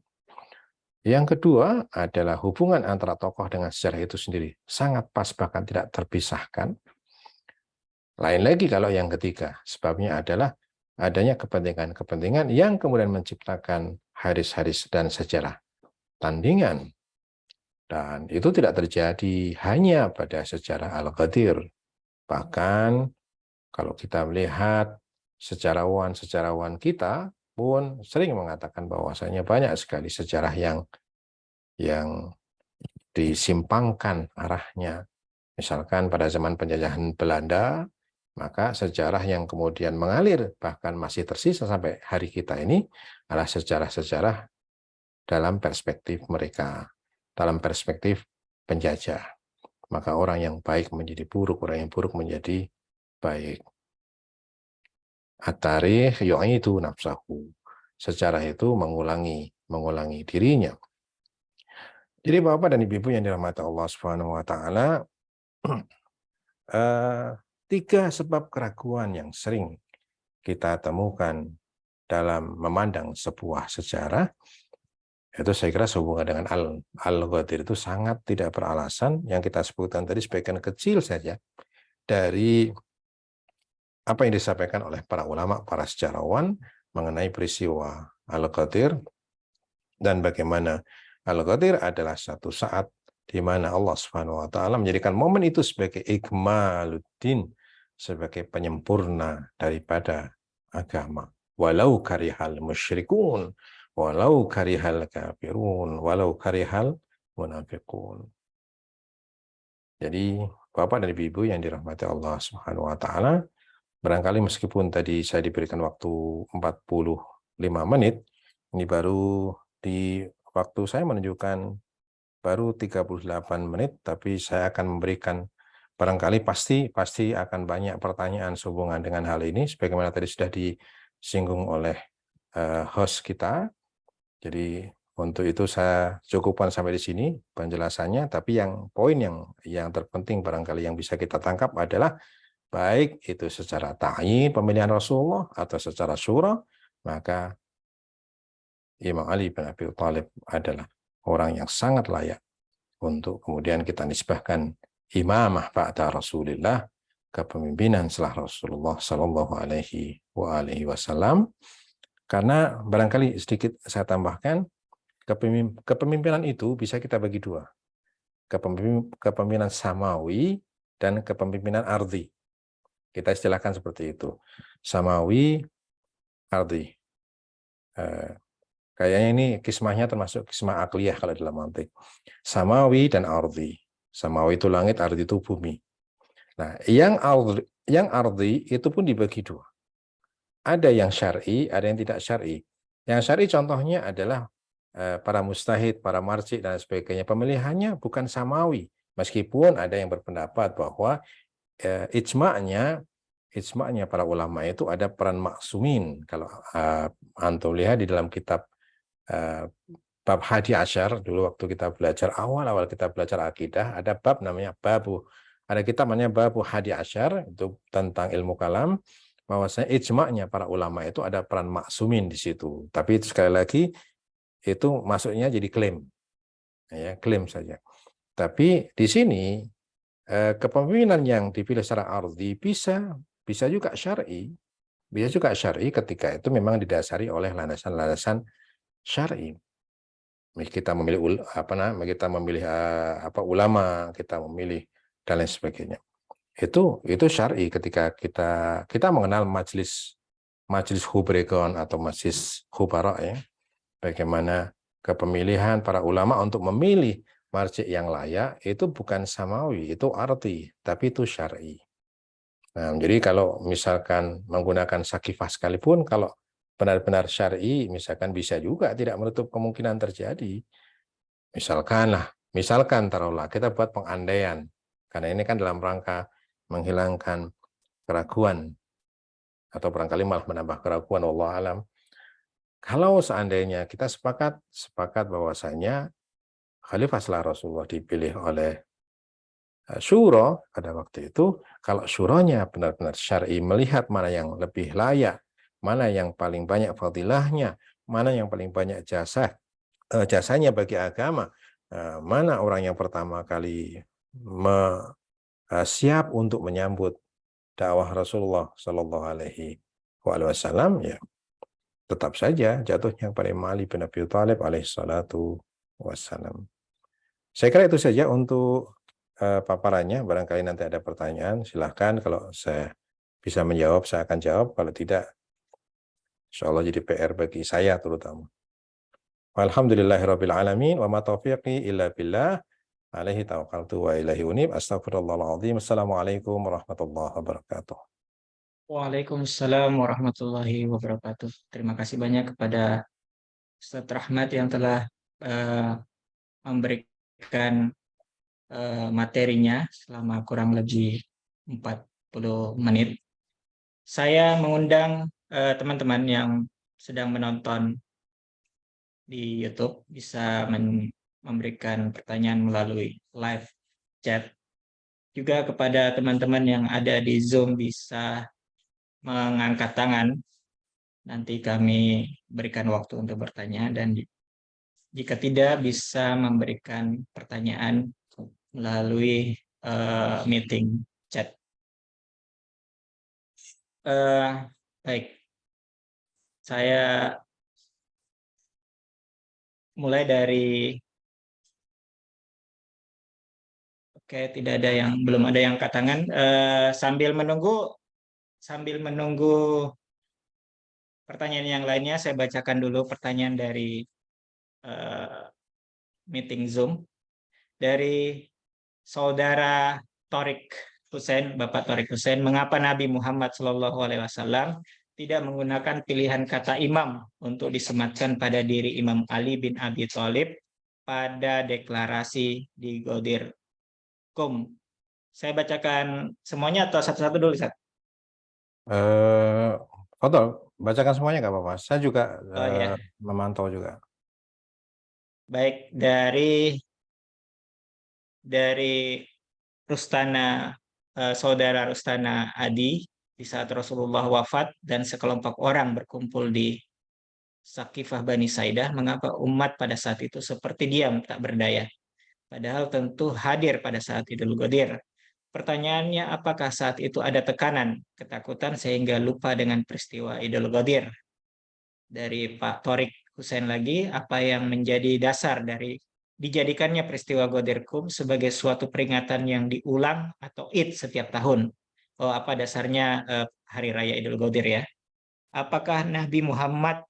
Yang kedua adalah hubungan antara tokoh dengan sejarah itu sendiri sangat pas, bahkan tidak terpisahkan. Lain lagi kalau yang ketiga, sebabnya adalah adanya kepentingan-kepentingan yang kemudian menciptakan haris-haris dan sejarah tandingan. Dan itu tidak terjadi hanya pada sejarah Al-Ghadir. Bahkan kalau kita melihat sejarawan kita pun sering mengatakan bahwasanya banyak sekali sejarah yang disimpangkan arahnya. Misalkan pada zaman penjajahan Belanda, maka sejarah yang kemudian mengalir bahkan masih tersisa sampai hari kita ini adalah sejarah-sejarah dalam perspektif mereka, dalam perspektif penjajah. Maka orang yang baik menjadi buruk, orang yang buruk menjadi baik. At-tarikh yu'idu nafsahu. Sejarah itu mengulangi dirinya. Jadi Bapak dan Ibu yang dirahmati Allah Subhanahu wa taala, tiga sebab keraguan yang sering kita temukan dalam memandang sebuah sejarah, itu saya kira sehubungan dengan Al-Ghadir itu sangat tidak beralasan. Yang kita sebutkan tadi sebagian kecil saja dari apa yang disampaikan oleh para ulama, para sejarawan mengenai peristiwa Al-Ghadir, dan bagaimana Al-Ghadir adalah satu saat di mana Allah Subhanahu wa taala menjadikan momen itu sebagai ikmaluddin, sebagai penyempurna daripada agama. Walau karihal musyrikun, walau karihal kafirun, walau karihal munafiqun. Jadi Bapak dan Ibu yang dirahmati Allah Subhanahu wa taala, barangkali meskipun tadi saya diberikan waktu 45 menit, ini baru di waktu saya menunjukkan baru 38 menit, tapi saya akan memberikan barangkali pasti akan banyak pertanyaan sehubungan dengan hal ini, sebagaimana tadi sudah disinggung oleh host kita. Jadi untuk itu saya cukupkan sampai di sini penjelasannya, tapi yang poin yang terpenting barangkali yang bisa kita tangkap adalah baik itu secara ta'yin pemilihan Rasulullah atau secara syura, maka Imam Ali bin Abi Thalib adalah orang yang sangat layak untuk kemudian kita nisbahkan imamah ba'da Rasulillah, kepemimpinan setelah Rasulullah Shallallahu Alaihi Wasallam. Karena barangkali sedikit saya tambahkan, kepemimpinan itu bisa kita bagi dua, kepemimpinan samawi dan kepemimpinan ardi. Kita istilahkan seperti itu, samawi, ardi. Kayaknya ini kismahnya termasuk kismah akliyah kalau dalam mantik. Samawi dan ardi. Samawi itu langit, ardi itu bumi. Nah, yang ardi itu pun dibagi dua. Ada yang syar'i, ada yang tidak syar'i. Yang syar'i contohnya adalah para mujtahid, para marji dan sebagainya. Pemilihannya bukan samawi. Meskipun ada yang berpendapat bahwa ijma'nya para ulama itu ada peran maksumin. Kalau antum lihat di dalam kitab bab Hadi Asyar, dulu waktu kita belajar awal-awal kita belajar akidah, ada bab namanya ada kitab namanya Babu Hadi Asyar, itu tentang ilmu kalam, bahwasanya ijma'nya para ulama itu ada peran maksumin di situ. Tapi itu sekali lagi itu masuknya jadi klaim, ya, klaim saja. Tapi di sini kepemimpinan yang dipilih secara ardi bisa juga syar'i, ketika itu memang didasari oleh landasan-landasan syar'i. Kita memilih ulama, kita memilih dan lain sebagainya. Itu syar'i ketika kita mengenal majelis hubregon atau majelis hubara, ya. Bagaimana kepemilihan para ulama untuk memilih marji yang layak itu bukan samawi, itu arti, tapi itu syar'i. Nah, jadi kalau misalkan menggunakan sakifah sekalipun, kalau benar-benar syar'i, misalkan bisa juga tidak menutup kemungkinan terjadi. Misalkan taruhlah kita buat pengandaian, karena ini kan dalam rangka menghilangkan keraguan atau barangkali malah menambah keraguan, wallahu alam. Kalau seandainya kita sepakat bahwasanya khalifah setelah Rasulullah dipilih oleh syura pada waktu itu, kalau syuranya benar-benar syar'i, melihat mana yang lebih layak, mana yang paling banyak fadilahnya, mana yang paling banyak jasanya bagi agama, mana orang yang pertama kali siap untuk menyambut dakwah Rasulullah Shallallahu Alaihi Wasallam, ya tetap saja jatuhnya pada Imam Ali bin Abi Thalib alaihi salatu wassalam. Saya kira itu saja untuk paparannya. Barangkali nanti ada pertanyaan, silahkan. Kalau saya bisa menjawab, saya akan jawab. Kalau tidak, insya Allah jadi PR bagi saya terutama. Alhamdulillahirabbil alamin wa ma taufiqi illa billah alaihi tawakkaltu wa ilaihi unib. Astagfirullahaladzim. Assalamualaikum warahmatullahi wabarakatuh. Waalaikumsalam warahmatullahi wabarakatuh. Terima kasih banyak kepada Ustadz Rahmat yang telah memberikan materinya selama kurang lebih 40 menit. Saya mengundang teman-teman yang sedang menonton di YouTube bisa memberikan pertanyaan melalui live chat. Juga kepada teman-teman yang ada di Zoom bisa mengangkat tangan. Nanti kami berikan waktu untuk bertanya, dan jika tidak bisa memberikan pertanyaan melalui meeting chat. Baik, saya mulai dari tidak ada yang belum ada yang angkat tangan. Sambil menunggu pertanyaan yang lainnya, saya bacakan dulu pertanyaan dari meeting Zoom dari saudara Torik Hussein, Bapak Torik Hussein. Mengapa Nabi Muhammad SAW tidak menggunakan pilihan kata imam untuk disematkan pada diri Imam Ali bin Abi Thalib pada deklarasi di Ghadir Qum? Saya bacakan semuanya atau satu-satu dulu, Ustaz? Fadol, bacakan semuanya nggak apa-apa. Saya juga Oh ya, memantau juga. baik, dari Rustana, saudara Rustana Adi, di saat Rasulullah wafat dan sekelompok orang berkumpul di Sakifah Bani Saidah, mengapa umat pada saat itu seperti diam tak berdaya, padahal tentu hadir pada saat Idul Ghadir? Pertanyaannya, apakah saat itu ada tekanan, ketakutan sehingga lupa dengan peristiwa Idul Ghadir? Dari Pak Torik Hussein lagi, apa yang menjadi dasar dari dijadikannya peristiwa Ghadir Qum sebagai suatu peringatan yang diulang atau Id setiap tahun? Oh, apa dasarnya Hari Raya Idul Ghadir ya? Apakah Nabi Muhammad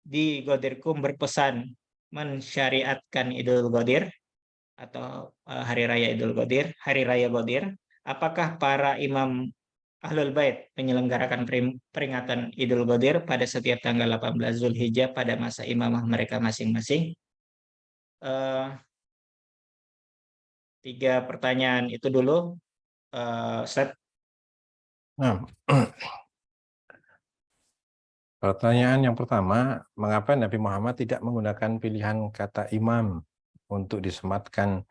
di Ghadir Qum berpesan mensyariatkan Idul Ghadir atau Hari Raya Idul Ghadir, Hari Raya Ghadir? Apakah para imam Ahlul Bait menyelenggarakan peringatan Idul Ghadir pada setiap tanggal 18 Zulhijjah pada masa imamah mereka masing-masing? Tiga pertanyaan itu dulu, Ustaz. Nah, pertanyaan yang pertama, mengapa Nabi Muhammad tidak menggunakan pilihan kata imam untuk disematkan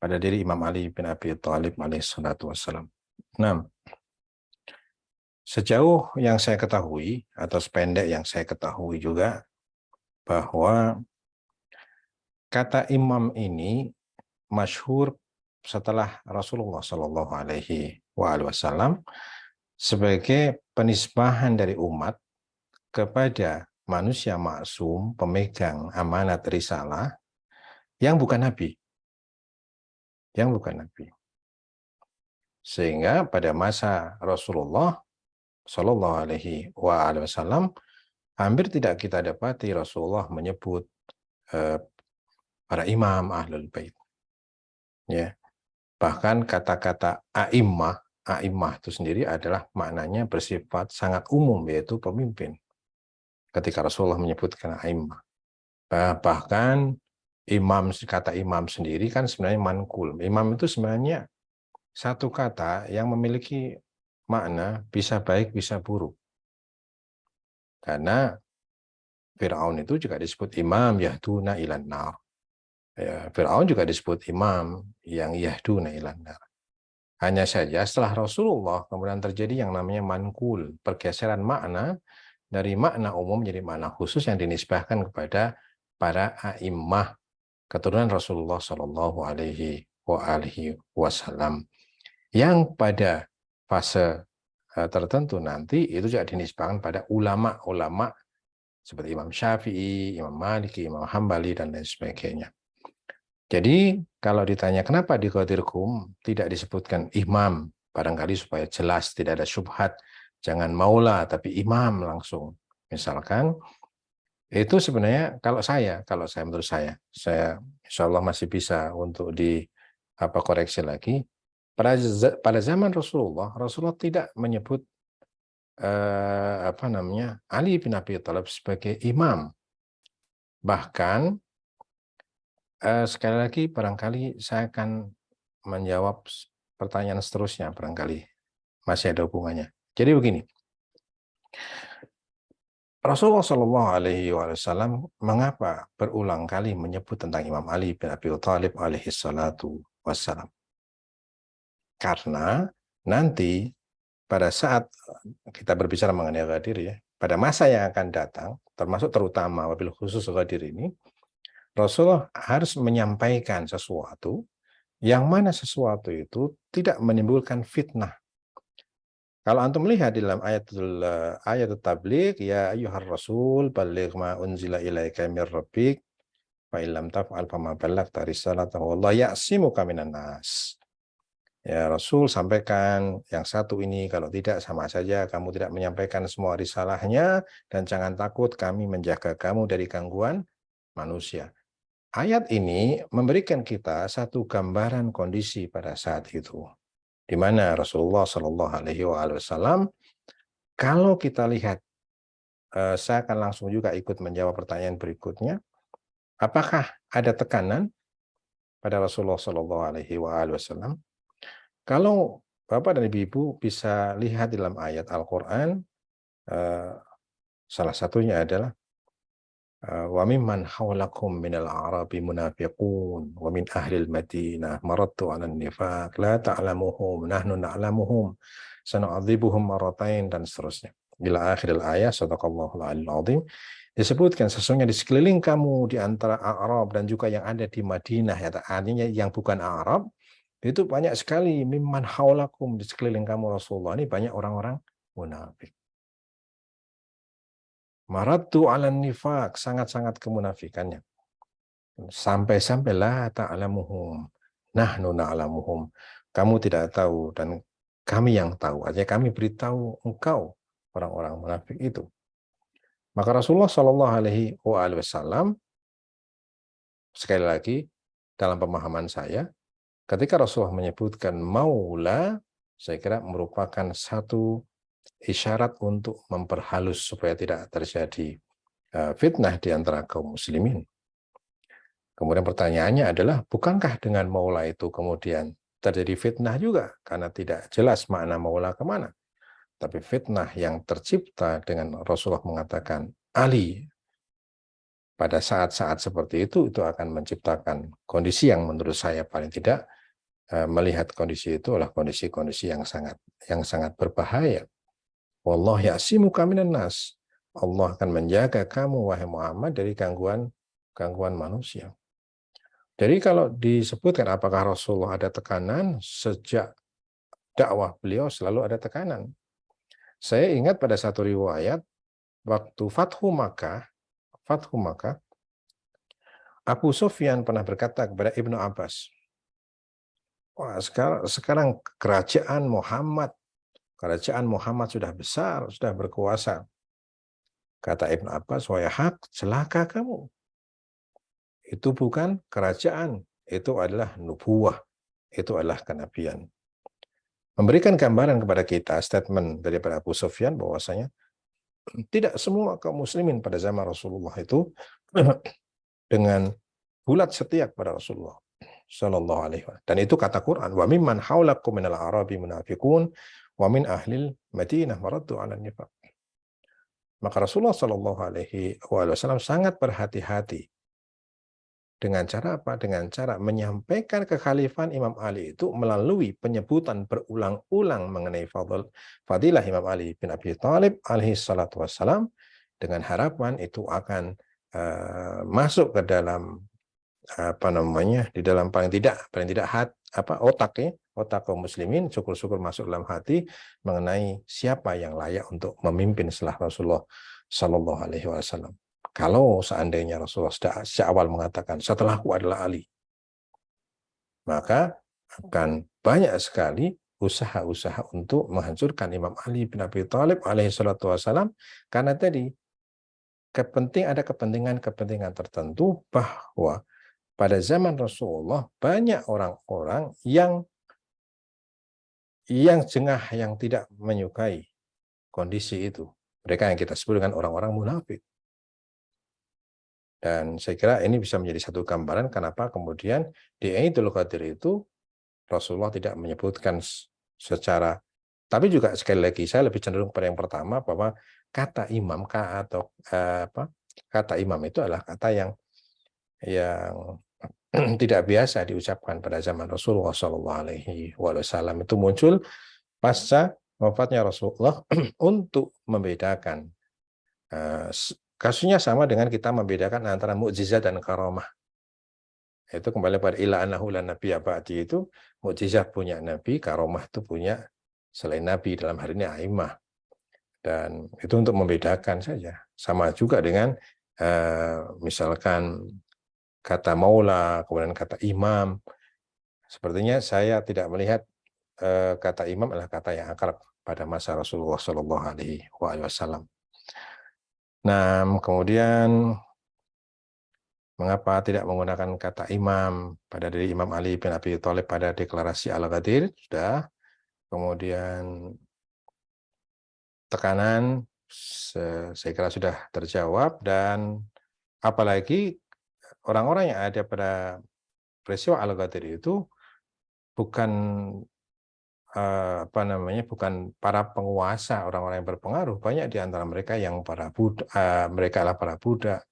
pada diri Imam Ali bin Abi Thalib alaihissalatu wassalam? Nah, sejauh yang saya ketahui atau sependek yang saya ketahui juga bahwa kata imam ini masyhur setelah Rasulullah Shallallahu Alaihi Wasallam sebagai penisbahan dari umat kepada manusia maksum, pemegang amanat risalah yang bukan nabi. Yang bukan nabi. Sehingga pada masa Rasulullah Shallallahu Alaihi Wasallam hampir tidak kita dapati Rasulullah menyebut para imam ahlul bait. Ya. Bahkan kata-kata a'immah itu sendiri adalah maknanya bersifat sangat umum, yaitu pemimpin. Ketika Rasulullah menyebutkan a'immah. Bahkan kata imam sendiri kan sebenarnya manqul. Imam itu sebenarnya satu kata yang memiliki makna bisa baik, bisa buruk. Karena Fir'aun itu juga disebut imam yahduna ilan nar. Ya, Fir'aun juga disebut imam yang yahduna ilan nar. Hanya saja setelah Rasulullah kemudian terjadi yang namanya manqul, pergeseran makna dari makna umum menjadi makna khusus yang dinisbahkan kepada para a'immah keturunan Rasulullah Shallallahu Alaihi Wasallam, yang pada fase tertentu nanti itu juga dinisbahkan pada ulama-ulama seperti Imam Syafi'i, Imam Maliki, Imam Hambali dan lain sebagainya. Jadi kalau ditanya kenapa di Ghadir Qum tidak disebutkan imam, barangkali supaya jelas tidak ada syubhat, jangan maula tapi imam langsung. Misalkan itu sebenarnya kalau menurut saya insya Allah masih bisa untuk koreksi lagi. Pada zaman Rasulullah tidak menyebut Ali bin Abi Thalib sebagai imam. Bahkan sekali lagi barangkali saya akan menjawab pertanyaan seterusnya, barangkali masih ada hubungannya. Jadi begini, Rasulullah Shallallahu Alaihi Wasallam mengapa berulang kali menyebut tentang Imam Ali bin Abi Thalib alaihi salatu wassalam? Karena nanti pada saat kita berbicara mengenai Ghadir ya, pada masa yang akan datang, termasuk terutama wabil khusus Ghadir ini, Rasulullah harus menyampaikan sesuatu yang mana sesuatu itu tidak menimbulkan fitnah, Kalau antum melihat di dalam ayat tabligh, ya ayyuhar rasul balligh ma unzila ilaika mir rabbik fa illam taf'al fama ballaghta risalatahu wallahu ya'simuka minan nas. Ya Rasul, sampaikan yang satu ini, kalau tidak sama saja kamu tidak menyampaikan semua risalahnya, dan jangan takut kami menjaga kamu dari gangguan manusia. Ayat ini memberikan kita satu gambaran kondisi pada saat itu, di mana Rasulullah Shallallahu Alaihi Wasallam, kalau kita lihat, saya akan langsung juga ikut menjawab pertanyaan berikutnya, apakah ada tekanan pada Rasulullah Shallallahu Alaihi Wasallam? Kalau Bapak dan Ibu bisa lihat di dalam ayat Al-Quran, salah satunya adalah wa mimman haulakum minal a'rabi munafiqun wa min ahlil madinah maraddu 'alan nifaq la ta'lamuhum nahnu na'lamuhum sanu'adzibuhum maratain, dan seterusnya. Ila akhiril ayat, sadaqallahul 'aliyyil 'azim. Disebutkan sesungguhnya di sekeliling kamu di antara Arab dan juga yang ada di Madinah, ya, artinya yang bukan Arab, itu banyak sekali mimman haulakum, di sekeliling kamu Rasulullah ini banyak orang-orang munafik. Maraddu 'alan nifaq, sangat-sangat kemunafikannya. Sampai-sampai la ta'lamuhum nahnu na'lamuhum. Kamu tidak tahu dan kami yang tahu. Artinya kami beritahu engkau orang-orang munafik itu. Maka Rasulullah Shallallahu Alaihi Wasallam, sekali lagi dalam pemahaman saya, ketika Rasulullah menyebutkan maula, saya kira merupakan satu isyarat untuk memperhalus supaya tidak terjadi fitnah di antara kaum muslimin. Kemudian pertanyaannya adalah, bukankah dengan maula itu kemudian terjadi fitnah juga? Karena tidak jelas makna maula kemana. Tapi fitnah yang tercipta dengan Rasulullah mengatakan Ali pada saat-saat seperti itu akan menciptakan kondisi yang menurut saya paling tidak melihat kondisi itu adalah kondisi-kondisi yang sangat berbahaya. Wallahu ya'simuka minan nas. Allah akan menjaga kamu wahai Muhammad dari gangguan manusia. Jadi kalau disebutkan apakah Rasulullah ada tekanan, sejak dakwah beliau selalu ada tekanan. Saya ingat pada satu riwayat waktu Fathu Makkah, Abu Sufyan pernah berkata kepada Ibnu Abbas, wah, sekarang kerajaan Muhammad sudah besar, sudah berkuasa. Kata Ibnu Abbas, wahai hak, celaka kamu. Itu bukan kerajaan, itu adalah nubuwah, itu adalah kenabian. Memberikan gambaran kepada kita statement daripada Abu Sufyan bahwasanya tidak semua kaum muslimin pada zaman Rasulullah itu dengan bulat setia kepada Rasulullah Shallallahu Alaihi Wasallam. Dan itu kata Quran, wa mimman haulakum minal a'rabi munafiqun wa min ahlil Madinah maraddu 'alan nifaq. Maka Rasulullah Shallallahu Alaihi Wasallam sangat berhati-hati dengan cara apa? Dengan cara menyampaikan kekhalifahan Imam Ali itu melalui penyebutan berulang-ulang mengenai fadilah Imam Ali bin Abi Thalib alaihi salatu wassalam, dengan harapan itu akan masuk ke dalam di dalam paling tidak otak kaum muslimin, syukur-syukur masuk dalam hati mengenai siapa yang layak untuk memimpin setelah Rasulullah Shallallahu Alaihi Wasallam. Kalau seandainya Rasulullah sejak awal mengatakan setelahku adalah Ali, maka akan banyak sekali usaha-usaha untuk menghancurkan Imam Ali bin Abi Thalib alaihi salatu wassalam, karena tadi ada kepentingan tertentu bahwa pada zaman Rasulullah banyak orang-orang yang jengah, yang tidak menyukai kondisi itu. Mereka yang kita sebut dengan orang-orang munafik. Dan saya kira ini bisa menjadi satu gambaran kenapa kemudian di Idul Qadri itu Rasulullah tidak menyebutkan secara, tapi juga sekali lagi saya lebih cenderung pada yang pertama, bahwa kata imam kata imam itu adalah kata yang tidak biasa diucapkan pada zaman Rasulullah Shallallahu Alaihi Wasallam. Itu muncul pasca wafatnya Rasulullah untuk membedakan. Kasusnya sama dengan kita membedakan antara mukjizat dan karamah. Itu kembali pada ila annahu la nabiyya ba'di, itu mukjizat punya Nabi, karamah itu punya selain Nabi, dalam hari ini a'immah. Dan itu untuk membedakan saja. Sama juga dengan misalkan kata maula, kemudian kata imam. Sepertinya saya tidak melihat kata imam adalah kata yang akrab pada masa Rasulullah Shallallahu Alaihi Wasallam. Nah, kemudian mengapa tidak menggunakan kata imam pada diri Imam Ali bin Abi Thalib pada deklarasi Al-Ghadir? Sudah. Kemudian tekanan saya kira sudah terjawab, dan apalagi orang-orang yang ada pada peristiwa Al-Ghadir itu bukan bukan para penguasa, orang-orang yang berpengaruh. Banyak di antara mereka yang mereka adalah para budak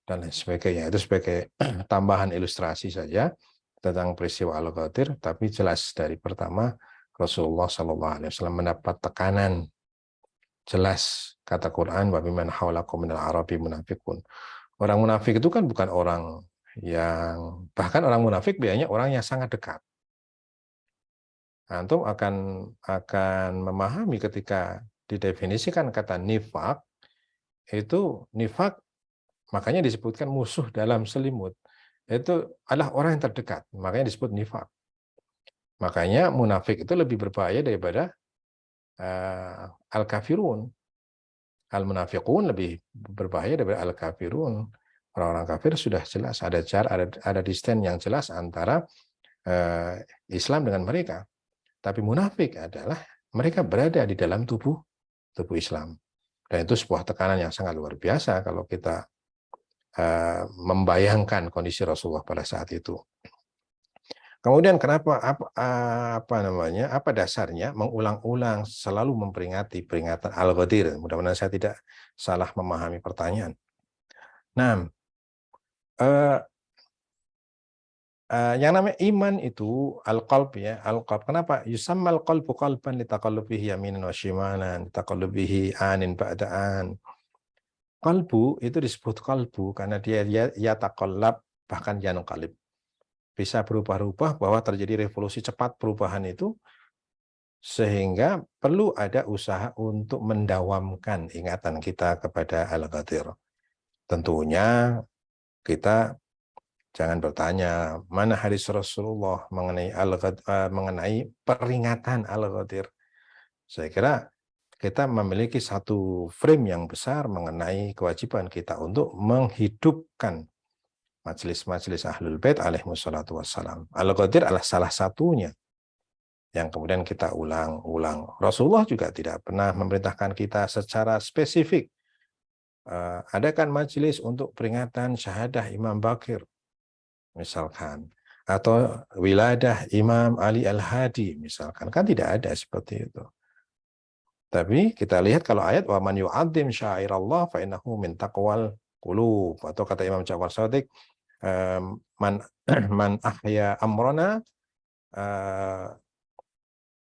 dan lain sebagainya. Itu sebagai tambahan ilustrasi saja tentang peristiwa Al-Ghadir, tapi jelas dari pertama Rasulullah SAW mendapat tekanan. Jelas kata Quran, wa biman haulakum minal arabi munafiqun. Orang munafik itu kan bukan orang yang, bahkan orang munafik biasanya orang yang sangat dekat. Antum akan memahami ketika didefinisikan kata nifak, itu nifak makanya disebutkan musuh dalam selimut. Itu adalah orang yang terdekat, makanya disebut nifak. Makanya munafik itu lebih berbahaya daripada al-kafirun. Al-munafiqun lebih berbahaya daripada al-kafirun. Orang-orang kafir sudah jelas ada jarak, ada distance yang jelas antara Islam dengan mereka. Tapi munafik adalah mereka berada di dalam tubuh Islam. Dan itu sebuah tekanan yang sangat luar biasa kalau kita membayangkan kondisi Rasulullah pada saat itu. Kemudian kenapa apa dasarnya mengulang-ulang selalu memperingati peringatan Al-Ghadir? Mudah-mudahan saya tidak salah memahami pertanyaan. Nah, yang namanya iman itu al-qalb ya, al-qalb. Kenapa? Yusammal qalbu qalban litaqallubihi yaminan wa shimalan, litaqallubihi anin ba'da'an. Qalbu itu disebut qalbu karena dia yataqallab, bahkan yanqalib. Bisa berubah-ubah, bahwa terjadi revolusi cepat perubahan itu, sehingga perlu ada usaha untuk mendawamkan ingatan kita kepada Al-Ghadir. Tentunya kita jangan bertanya mana hadis Rasulullah mengenai peringatan Al-Ghadir. Saya kira kita memiliki satu frame yang besar mengenai kewajiban kita untuk menghidupkan majelis-majelis Ahlul Bait alaihimussalatu wassalam. Al-Ghadir adalah salah satunya yang kemudian kita ulang-ulang. Rasulullah juga tidak pernah memerintahkan kita secara spesifik adakan majelis untuk peringatan syahadah Imam Bakir misalkan, atau wiladah Imam Ali Al-Hadi misalkan, kan tidak ada seperti itu. Tapi kita lihat kalau ayat wa man yu'azzim sya'airallah fa innahu min taqwal qulub, atau kata Imam Ja'far Shadiq, man ahya amrona,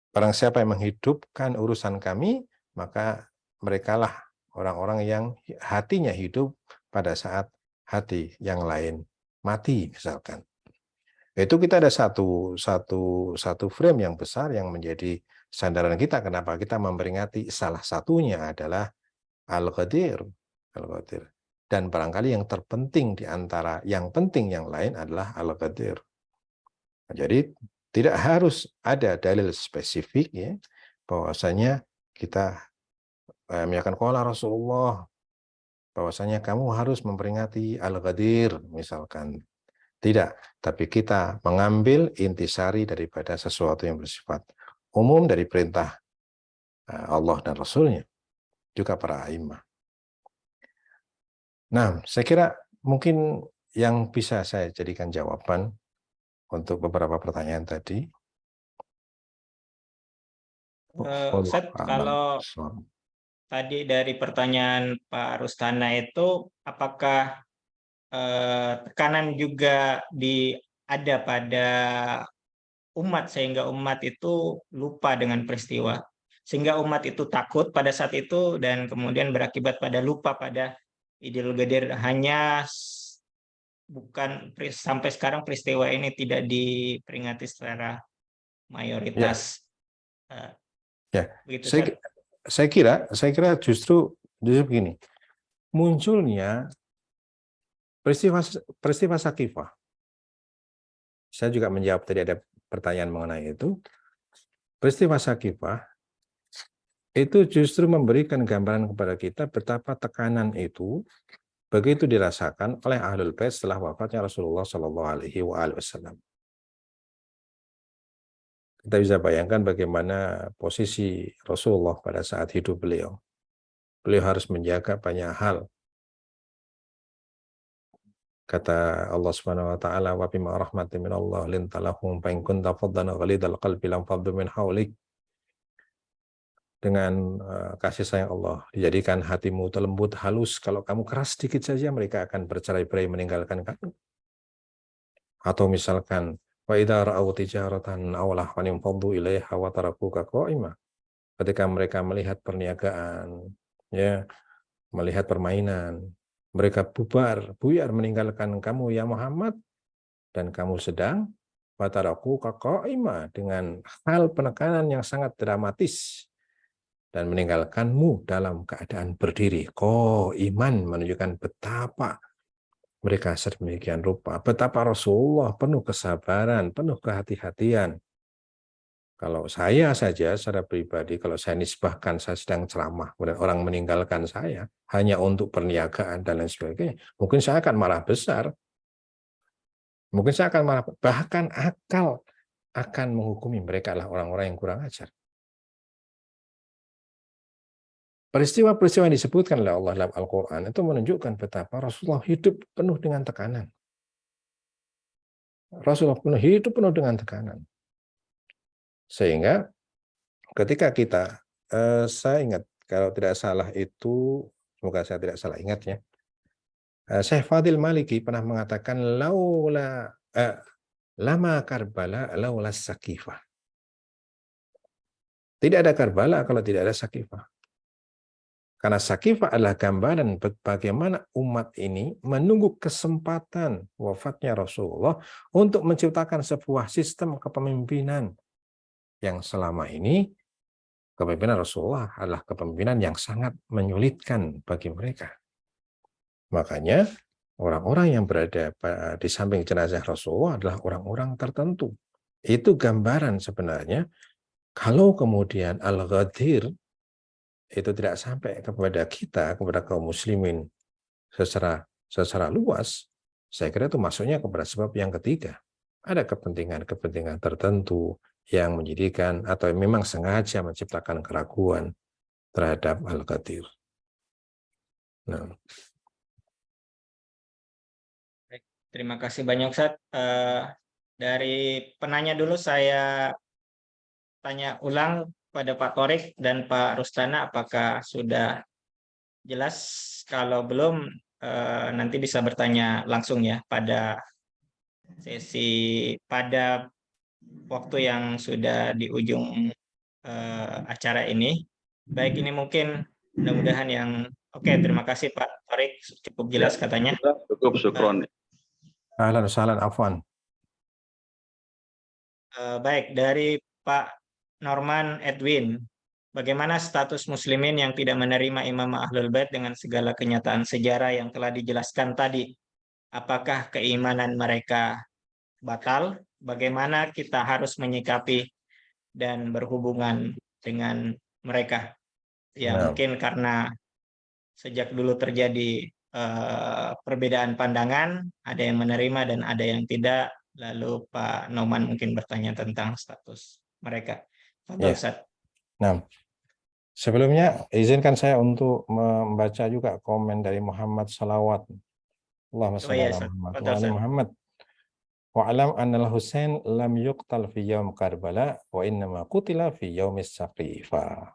barang siapa yang menghidupkan urusan kami, maka merekalah orang-orang yang hatinya hidup pada saat hati yang lain mati misalkan. Itu kita ada satu frame yang besar yang menjadi sandaran kita kenapa kita memperingati salah satunya adalah Al-Ghadir. Dan barangkali yang terpenting di antara yang penting yang lain adalah Al-Ghadir. Jadi tidak harus ada dalil spesifik ya bahwasanya kita menyatakan qala Rasulullah bahwasanya kamu harus memperingati Al-Ghadir misalkan. Tidak, tapi kita mengambil intisari daripada sesuatu yang bersifat umum dari perintah Allah dan Rasulnya, juga para a'immah. Nah, saya kira mungkin yang bisa saya jadikan jawaban untuk beberapa pertanyaan tadi. Ustaz, kalau tadi dari pertanyaan Pak Rustana itu, apakah tekanan juga ada pada umat sehingga umat itu lupa dengan peristiwa, sehingga umat itu takut pada saat itu dan kemudian berakibat pada lupa pada Idul Ghadir, hanya bukan sampai sekarang peristiwa ini tidak diperingati secara mayoritas. Ya, Begitu, saya, Ustaz. saya kira justru begini, munculnya peristiwa Sakifah. Saya juga menjawab tadi ada pertanyaan mengenai itu. Peristiwa Sakifah itu justru memberikan gambaran kepada kita betapa tekanan itu begitu dirasakan oleh Ahlul Bait setelah wafatnya Rasulullah Shallallahu Alaihi Wasallam. Kita bisa bayangkan bagaimana posisi Rasulullah pada saat hidup beliau. Beliau harus menjaga banyak hal. Kata Allah Subhanahu wa taala, "Wa bima rahmatin min Allah linta lahum fa in kunta faddan ghalidal qalbi lam faddu min hawlik." Dengan kasih sayang Allah, dijadikan hatimu lembut halus. Kalau kamu keras sedikit saja, mereka akan bercerai-berai meninggalkan kamu. Atau misalkan, wa idza ra'aw tijaratan aw lahwan faddu ilaiha wa tarakuka qa'ima. Ketika mereka melihat perniagaan, ya, melihat permainan, mereka buyar meninggalkan kamu ya Muhammad, dan kamu sedang wa tarakuka qa'ima, dengan hal penekanan yang sangat dramatis, dan meninggalkanmu dalam keadaan berdiri. Iman menunjukkan betapa mereka sedemikian rupa, betapa Rasulullah penuh kesabaran, penuh kehati-hatian. Kalau saya saja secara pribadi, kalau saya nisbahkan saya sedang ceramah, kemudian orang meninggalkan saya hanya untuk perniagaan dan lain sebagainya, mungkin saya akan marah besar. Mungkin saya akan marah, bahkan akal akan menghukumi mereka adalah orang-orang yang kurang ajar. Peristiwa-peristiwa yang disebutkan oleh Allah dalam Al-Quran itu menunjukkan betapa Rasulullah hidup penuh dengan tekanan. Rasulullah hidup penuh dengan tekanan. Sehingga ketika kita, saya ingat, kalau tidak salah itu, semoga saya tidak salah ingat ya, Syekh Fadil Maliki pernah mengatakan, lama Karbala laula Sakifah. Tidak ada Karbala kalau tidak ada Sakifah. Karena Sakifah adalah gambaran bagaimana umat ini menunggu kesempatan wafatnya Rasulullah untuk menciptakan sebuah sistem kepemimpinan yang selama ini kepemimpinan Rasulullah adalah kepemimpinan yang sangat menyulitkan bagi mereka. Makanya orang-orang yang berada di samping jenazah Rasulullah adalah orang-orang tertentu. Itu gambaran sebenarnya kalau kemudian Al-Ghadir itu tidak sampai kepada kita, kepada kaum muslimin secara luas, saya kira itu masuknya kepada sebab yang ketiga. Ada kepentingan-kepentingan tertentu yang menjadikan atau memang sengaja menciptakan keraguan terhadap Al-Ghadir. Nah. Terima kasih banyak, Ustaz. Dari penanya dulu saya tanya ulang pada Pak Torik dan Pak Rustana, apakah sudah jelas? Kalau belum, nanti bisa bertanya langsung ya pada waktu yang sudah di ujung acara ini. Baik, ini mungkin mudah-mudahan yang oke. Terima kasih Pak Torik, cukup jelas katanya. Cukup, syukron. Ahlan sahlan, afwan. Baik, dari Pak Norman Edwin, bagaimana status muslimin yang tidak menerima Imam Ahlul Bait dengan segala kenyataan sejarah yang telah dijelaskan tadi? Apakah keimanan mereka batal? Bagaimana kita harus menyikapi dan berhubungan dengan mereka? Ya, mungkin karena sejak dulu terjadi perbedaan pandangan, ada yang menerima dan ada yang tidak. Lalu Pak Noman mungkin bertanya tentang status mereka. Ya. Nah, sebelumnya izinkan saya untuk membaca juga komen dari Muhammad Salawat. Allahumma shalli ala Muhammad wa ali Muhammad. Wa'alam annal Husain lam yuqtal fi yaum Karbala wa innama qutila fi yaumis Saqifah.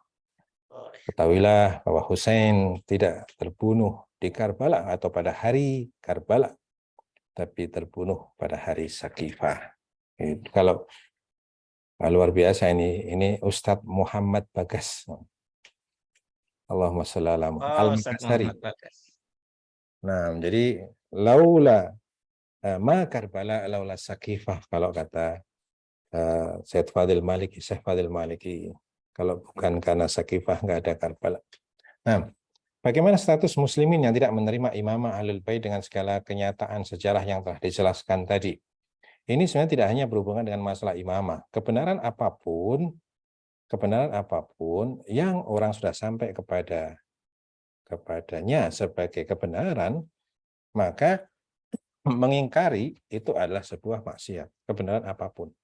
Ketahuilah bahwa Husain tidak terbunuh di Karbala atau pada hari Karbala, tapi terbunuh pada hari Saqifah. Kalau luar biasa ini Ustadz Muhammad Bagas. Allahumma shalli ala Muhammad. Al-Makassari. Nah, jadi laula ma Karbala laula Saqifah, kalau kata Syekh Fadil Maliki. Kalau bukan karena Sakifah nggak ada Karbala. Nah, bagaimana status muslimin yang tidak menerima imamah Ahlul Bait dengan segala kenyataan sejarah yang telah dijelaskan tadi? Ini sebenarnya tidak hanya berhubungan dengan masalah imamah. Kebenaran apapun yang orang sudah sampai kepadanya sebagai kebenaran, maka mengingkari itu adalah sebuah maksiat, kebenaran apapun.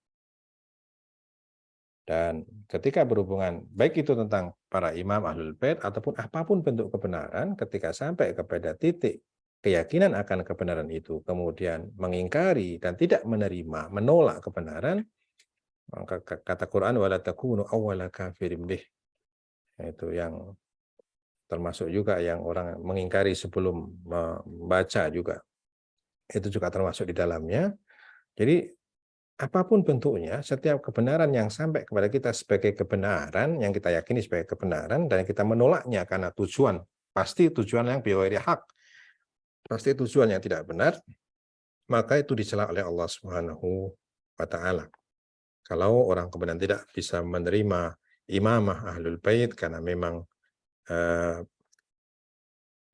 Dan ketika berhubungan, baik itu tentang para imam Ahlul Bait ataupun apapun bentuk kebenaran, ketika sampai kepada titik keyakinan akan kebenaran itu, kemudian mengingkari dan tidak menerima, menolak kebenaran, maka kata Quran, wala takunu awwala kafirin bih. Itu yang termasuk juga yang orang mengingkari sebelum membaca juga. Itu juga termasuk di dalamnya. Jadi apapun bentuknya, setiap kebenaran yang sampai kepada kita sebagai kebenaran, yang kita yakini sebagai kebenaran, dan kita menolaknya karena tujuan, pasti tujuan yang bighairi haq, pasti tujuan yang tidak benar, maka itu dicela oleh Allah Subhanahu wa Ta'ala. Kalau orang kemudian tidak bisa menerima imamah Ahlul Bait karena memang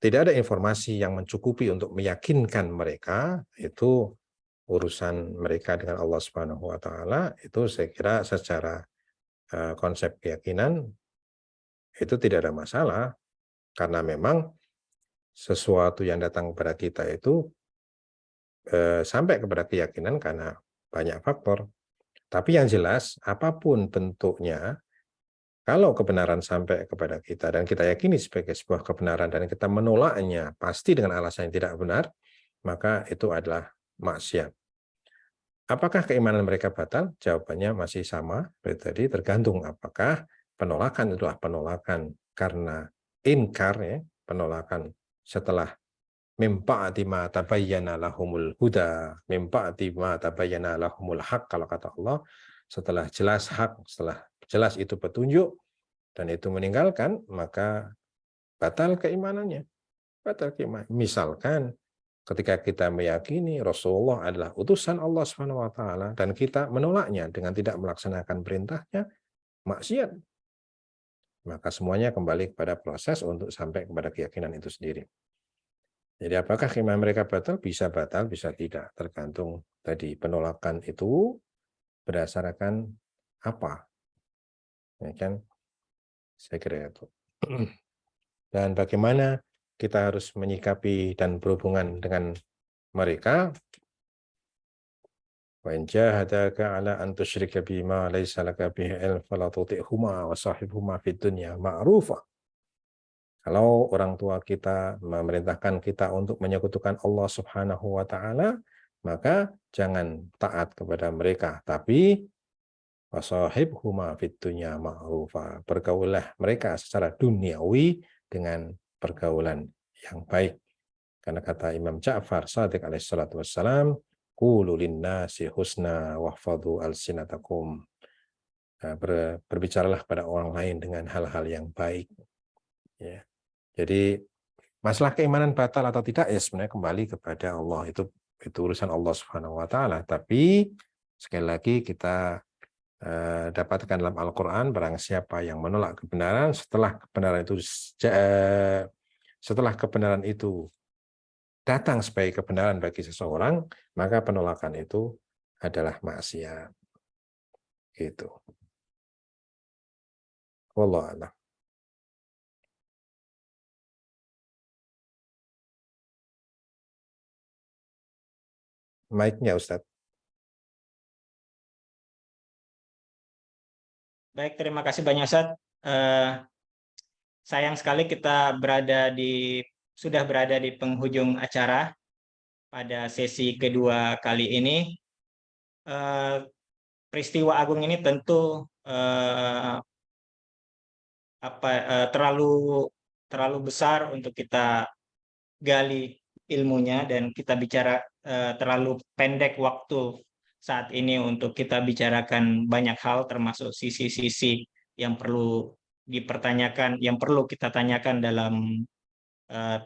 tidak ada informasi yang mencukupi untuk meyakinkan mereka, itu urusan mereka dengan Allah Subhanahu wa Ta'ala. Itu saya kira secara konsep keyakinan itu tidak ada masalah, karena memang sesuatu yang datang kepada kita itu sampai kepada keyakinan karena banyak faktor. Tapi yang jelas apapun bentuknya, kalau kebenaran sampai kepada kita dan kita yakini sebagai sebuah kebenaran dan kita menolaknya pasti dengan alasan yang tidak benar, maka itu adalah maksiat. Apakah keimanan mereka batal? Jawabannya masih sama seperti tadi, tergantung apakah penolakan itu adalah penolakan karena inkar, ya, penolakan setelah mimpa'ati ma tabayyana lahumul huda, mimpa'ati ma tabayyana lahumul haq, kalau kata Allah, setelah jelas hak, setelah jelas itu petunjuk dan itu meninggalkan, maka batal keimanannya. Batal keimanan. Misalkan ketika kita meyakini Rasulullah adalah utusan Allah Subhanahu wa Ta'ala dan kita menolaknya dengan tidak melaksanakan perintahnya, maksiat. Maka semuanya kembali kepada proses untuk sampai kepada keyakinan itu sendiri. Jadi apakah keimanan mereka batal? Bisa batal, bisa tidak. Tergantung tadi penolakan itu berdasarkan apa. Ya kan? Saya kira itu. Dan bagaimana kita harus menyikapi dan berhubungan dengan mereka. Wa in jahadaka ala an tusyrika bima laysa laka bihi ilm fala tuti'huma wa sahibhuma fid dunya ma'rufa. Kalau orang tua kita memerintahkan kita untuk menyekutukan Allah Subhanahu wa Ta'ala, maka jangan taat kepada mereka, tapi wa sahibhuma fid dunya ma'rufa. Pergaulah mereka secara duniawi dengan pergaulan yang baik. Karena kata Imam Ja'far Shadiq alaihi salatu wassalam, qulu linnasi husna wahfadhu alsinatakum. Berbicaralah pada orang lain dengan hal-hal yang baik. Ya. Jadi masalah keimanan batal atau tidak ya sebenarnya kembali kepada Allah, itu urusan Allah Subhanahu wa Ta'ala. Tapi sekali lagi kita dapatkan dalam Al-Quran, barang siapa yang menolak kebenaran setelah kebenaran itu datang sebagai kebenaran bagi seseorang, maka penolakan itu adalah maksiat. Gitu. Wallahu a'lam. Mic-nya Ustadz. Baik, terima kasih banyak Ustadz. Sayang sekali kita sudah berada di penghujung acara pada sesi kedua kali ini. Peristiwa agung ini tentu terlalu besar untuk kita gali ilmunya, dan kita bicara terlalu pendek waktu saat ini untuk kita bicarakan banyak hal, termasuk sisi-sisi yang perlu dipertanyakan, yang perlu kita tanyakan dalam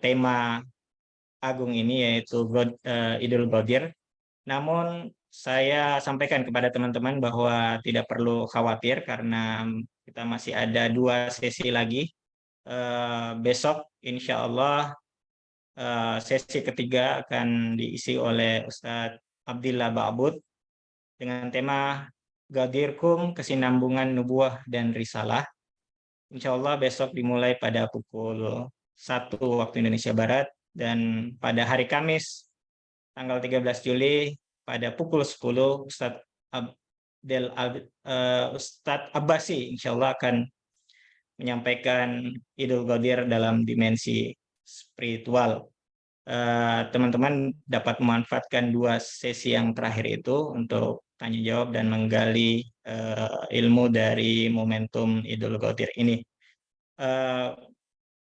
tema agung ini, yaitu Idul Qadir. Namun saya sampaikan kepada teman-teman bahwa tidak perlu khawatir, karena Kita masih ada 2 sesi lagi. Besok insya Allah sesi ketiga akan diisi oleh Ustadz Abdillah Ba'bud dengan tema Gadirkum Kesinambungan Nubuah dan Risalah. Insya Allah besok dimulai pada pukul 1 waktu Indonesia Barat, dan pada hari Kamis tanggal 13 Juli pada pukul 10 Ustadz Abbasi insya Allah akan menyampaikan Idul Qadir dalam dimensi spiritual. Teman-teman dapat memanfaatkan 2 sesi yang terakhir itu untuk tanya jawab dan menggali ilmu dari momentum Idul Qadir ini.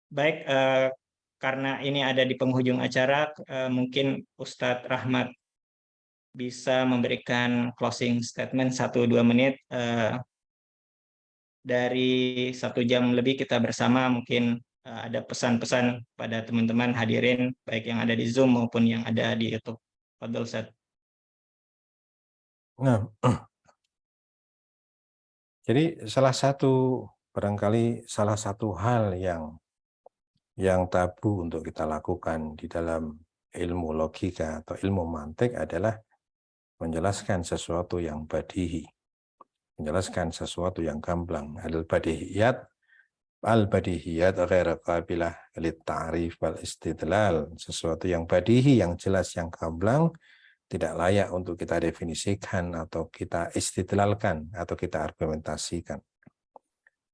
Baik, karena ini ada di penghujung acara, mungkin Ustadz Rahmat bisa memberikan closing statement 1-2 menit. Dari 1 jam lebih kita bersama, mungkin ada pesan-pesan pada teman-teman hadirin baik yang ada di Zoom maupun yang ada di YouTube. Fadhil Ustaz. Nah, jadi barangkali salah satu hal yang tabu untuk kita lakukan di dalam ilmu logika atau ilmu mantik adalah menjelaskan sesuatu yang badihi, menjelaskan sesuatu yang gamblang. Al-badihiyat ghaira qabilah lit-ta'rif wal istidlal. Sesuatu yang badihi, yang jelas, yang gamblang, tidak layak untuk kita definisikan atau kita istidlalkan atau kita argumentasikan.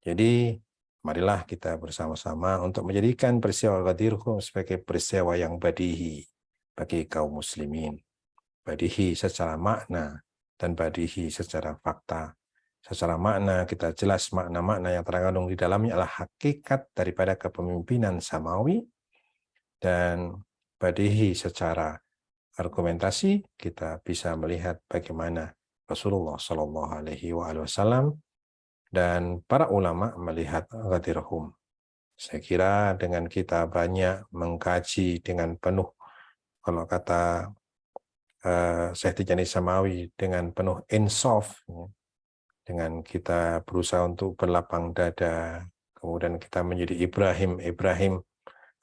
Jadi marilah kita bersama-sama untuk menjadikan peristiwa Ghadirhum sebagai peristiwa yang badihi bagi kaum muslimin. Badihi secara makna dan badihi secara fakta. Secara makna kita jelas makna-makna yang terkandung di dalamnya adalah hakikat daripada kepemimpinan samawi, dan badihi secara argumentasi kita bisa melihat bagaimana Rasulullah Shallallahu Alaihi Wasallam dan para ulama melihat Ghadirhum. Saya kira dengan kita banyak mengkaji dengan penuh, kalau kata Syekh Tijani Samawi, dengan penuh insaf, dengan kita berusaha untuk berlapang dada, kemudian kita menjadi Ibrahim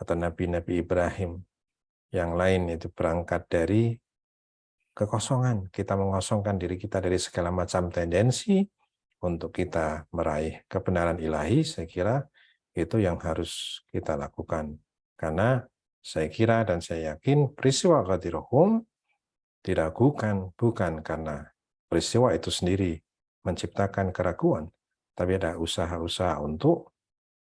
atau Nabi-Nabi Ibrahim. Yang lain itu berangkat dari kekosongan. Kita mengosongkan diri kita dari segala macam tendensi untuk kita meraih kebenaran ilahi. Saya kira itu yang harus kita lakukan. Karena saya kira dan saya yakin peristiwa Ghadirhum diragukan bukan karena peristiwa itu sendiri menciptakan keraguan, tapi ada usaha-usaha untuk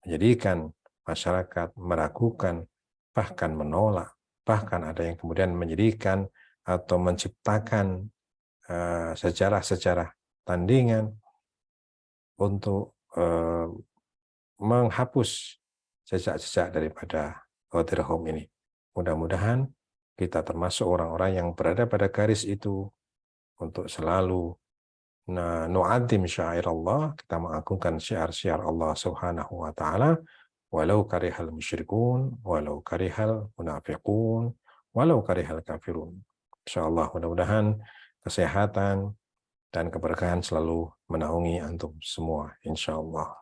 menjadikan masyarakat meragukan, bahkan menolak, bahkan ada yang kemudian menjadikan atau menciptakan sejarah-sejarah tandingan untuk menghapus jejak-jejak daripada Ghadirhum ini. Mudah-mudahan kita termasuk orang-orang yang berada pada garis itu untuk selalu nu'adzim syair Allah, kita mengagungkan syiar-syiar Allah Subhanahu wa taala, walau karihal musyrikun, walau karihal munafiqun, walau karihal kafirun. Insyaallah mudah-mudahan kesehatan dan keberkahan selalu menaungi antum semua insyaallah.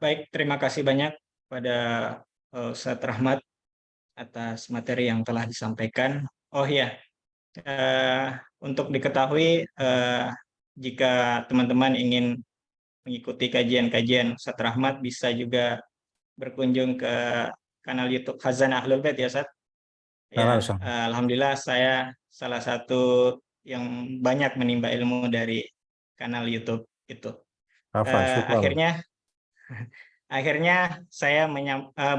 Baik, terima kasih banyak pada Ustadz Rahmat atas materi yang telah disampaikan. Oh ya, untuk diketahui, jika teman-teman ingin mengikuti kajian-kajian Ustadz Rahmat, bisa juga berkunjung ke kanal YouTube Khazanah Ahlul Bait ya Ustadz. Ya, alhamdulillah saya salah satu yang banyak menimba ilmu dari kanal YouTube itu. Akhirnya saya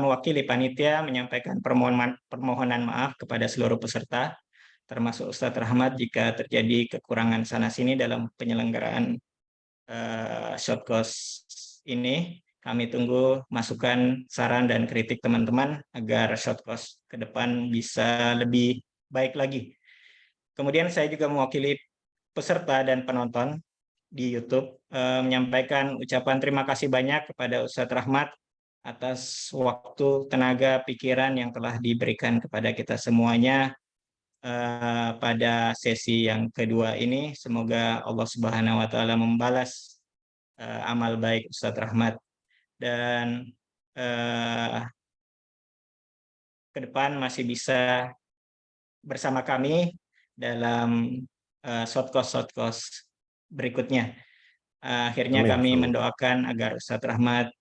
mewakili panitia menyampaikan permohonan maaf kepada seluruh peserta, termasuk Ustadz Rahmat jika terjadi kekurangan sana-sini dalam penyelenggaraan short course ini. Kami tunggu masukan, saran, dan kritik teman-teman agar short course ke depan bisa lebih baik lagi. Kemudian saya juga mewakili peserta dan penonton di YouTube menyampaikan ucapan terima kasih banyak kepada Ustadz Rahmat atas waktu, tenaga, pikiran yang telah diberikan kepada kita semuanya. pada sesi yang kedua ini. Semoga Allah Subhanahu wa taala membalas amal baik Ustadz Rahmat, dan ke depan masih bisa bersama kami dalam shortcast berikutnya. Akhirnya Amin. kami mendoakan agar Ustadz Rahmat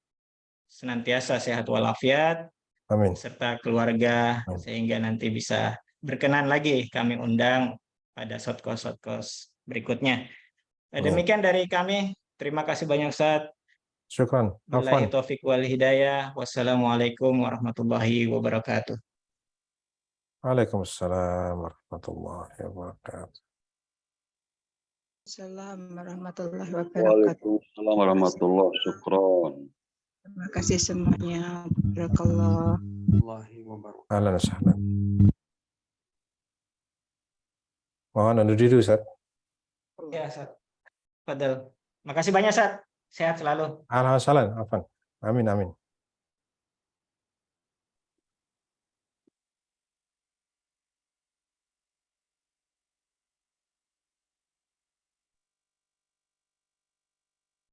senantiasa sehat walafiat Amin. serta keluarga, Amin. sehingga nanti bisa berkenan lagi kami undang pada shortcast berikutnya. Demikian dari kami. Terima kasih banyak Ustadz. Syukran. Billahi Afwan. taufik wal hidayah. Wassalamualaikum warahmatullahi wabarakatuh. Waalaikumsalam warahmatullahi wabarakatuh. Assalamualaikum warahmatullahi wabarakatuh. Waalaikumsalam warahmatullahi wabarakatuh. Syukron. Terima kasih semuanya. Barakallah. Ahlan wa sahlan. Mohon undur diri Ustaz. Ya, Ustadz. Fadal. Makasih banyak, Ustadz. Sehat selalu. Ahlan wa sahlan. Afwan. Amin, amin.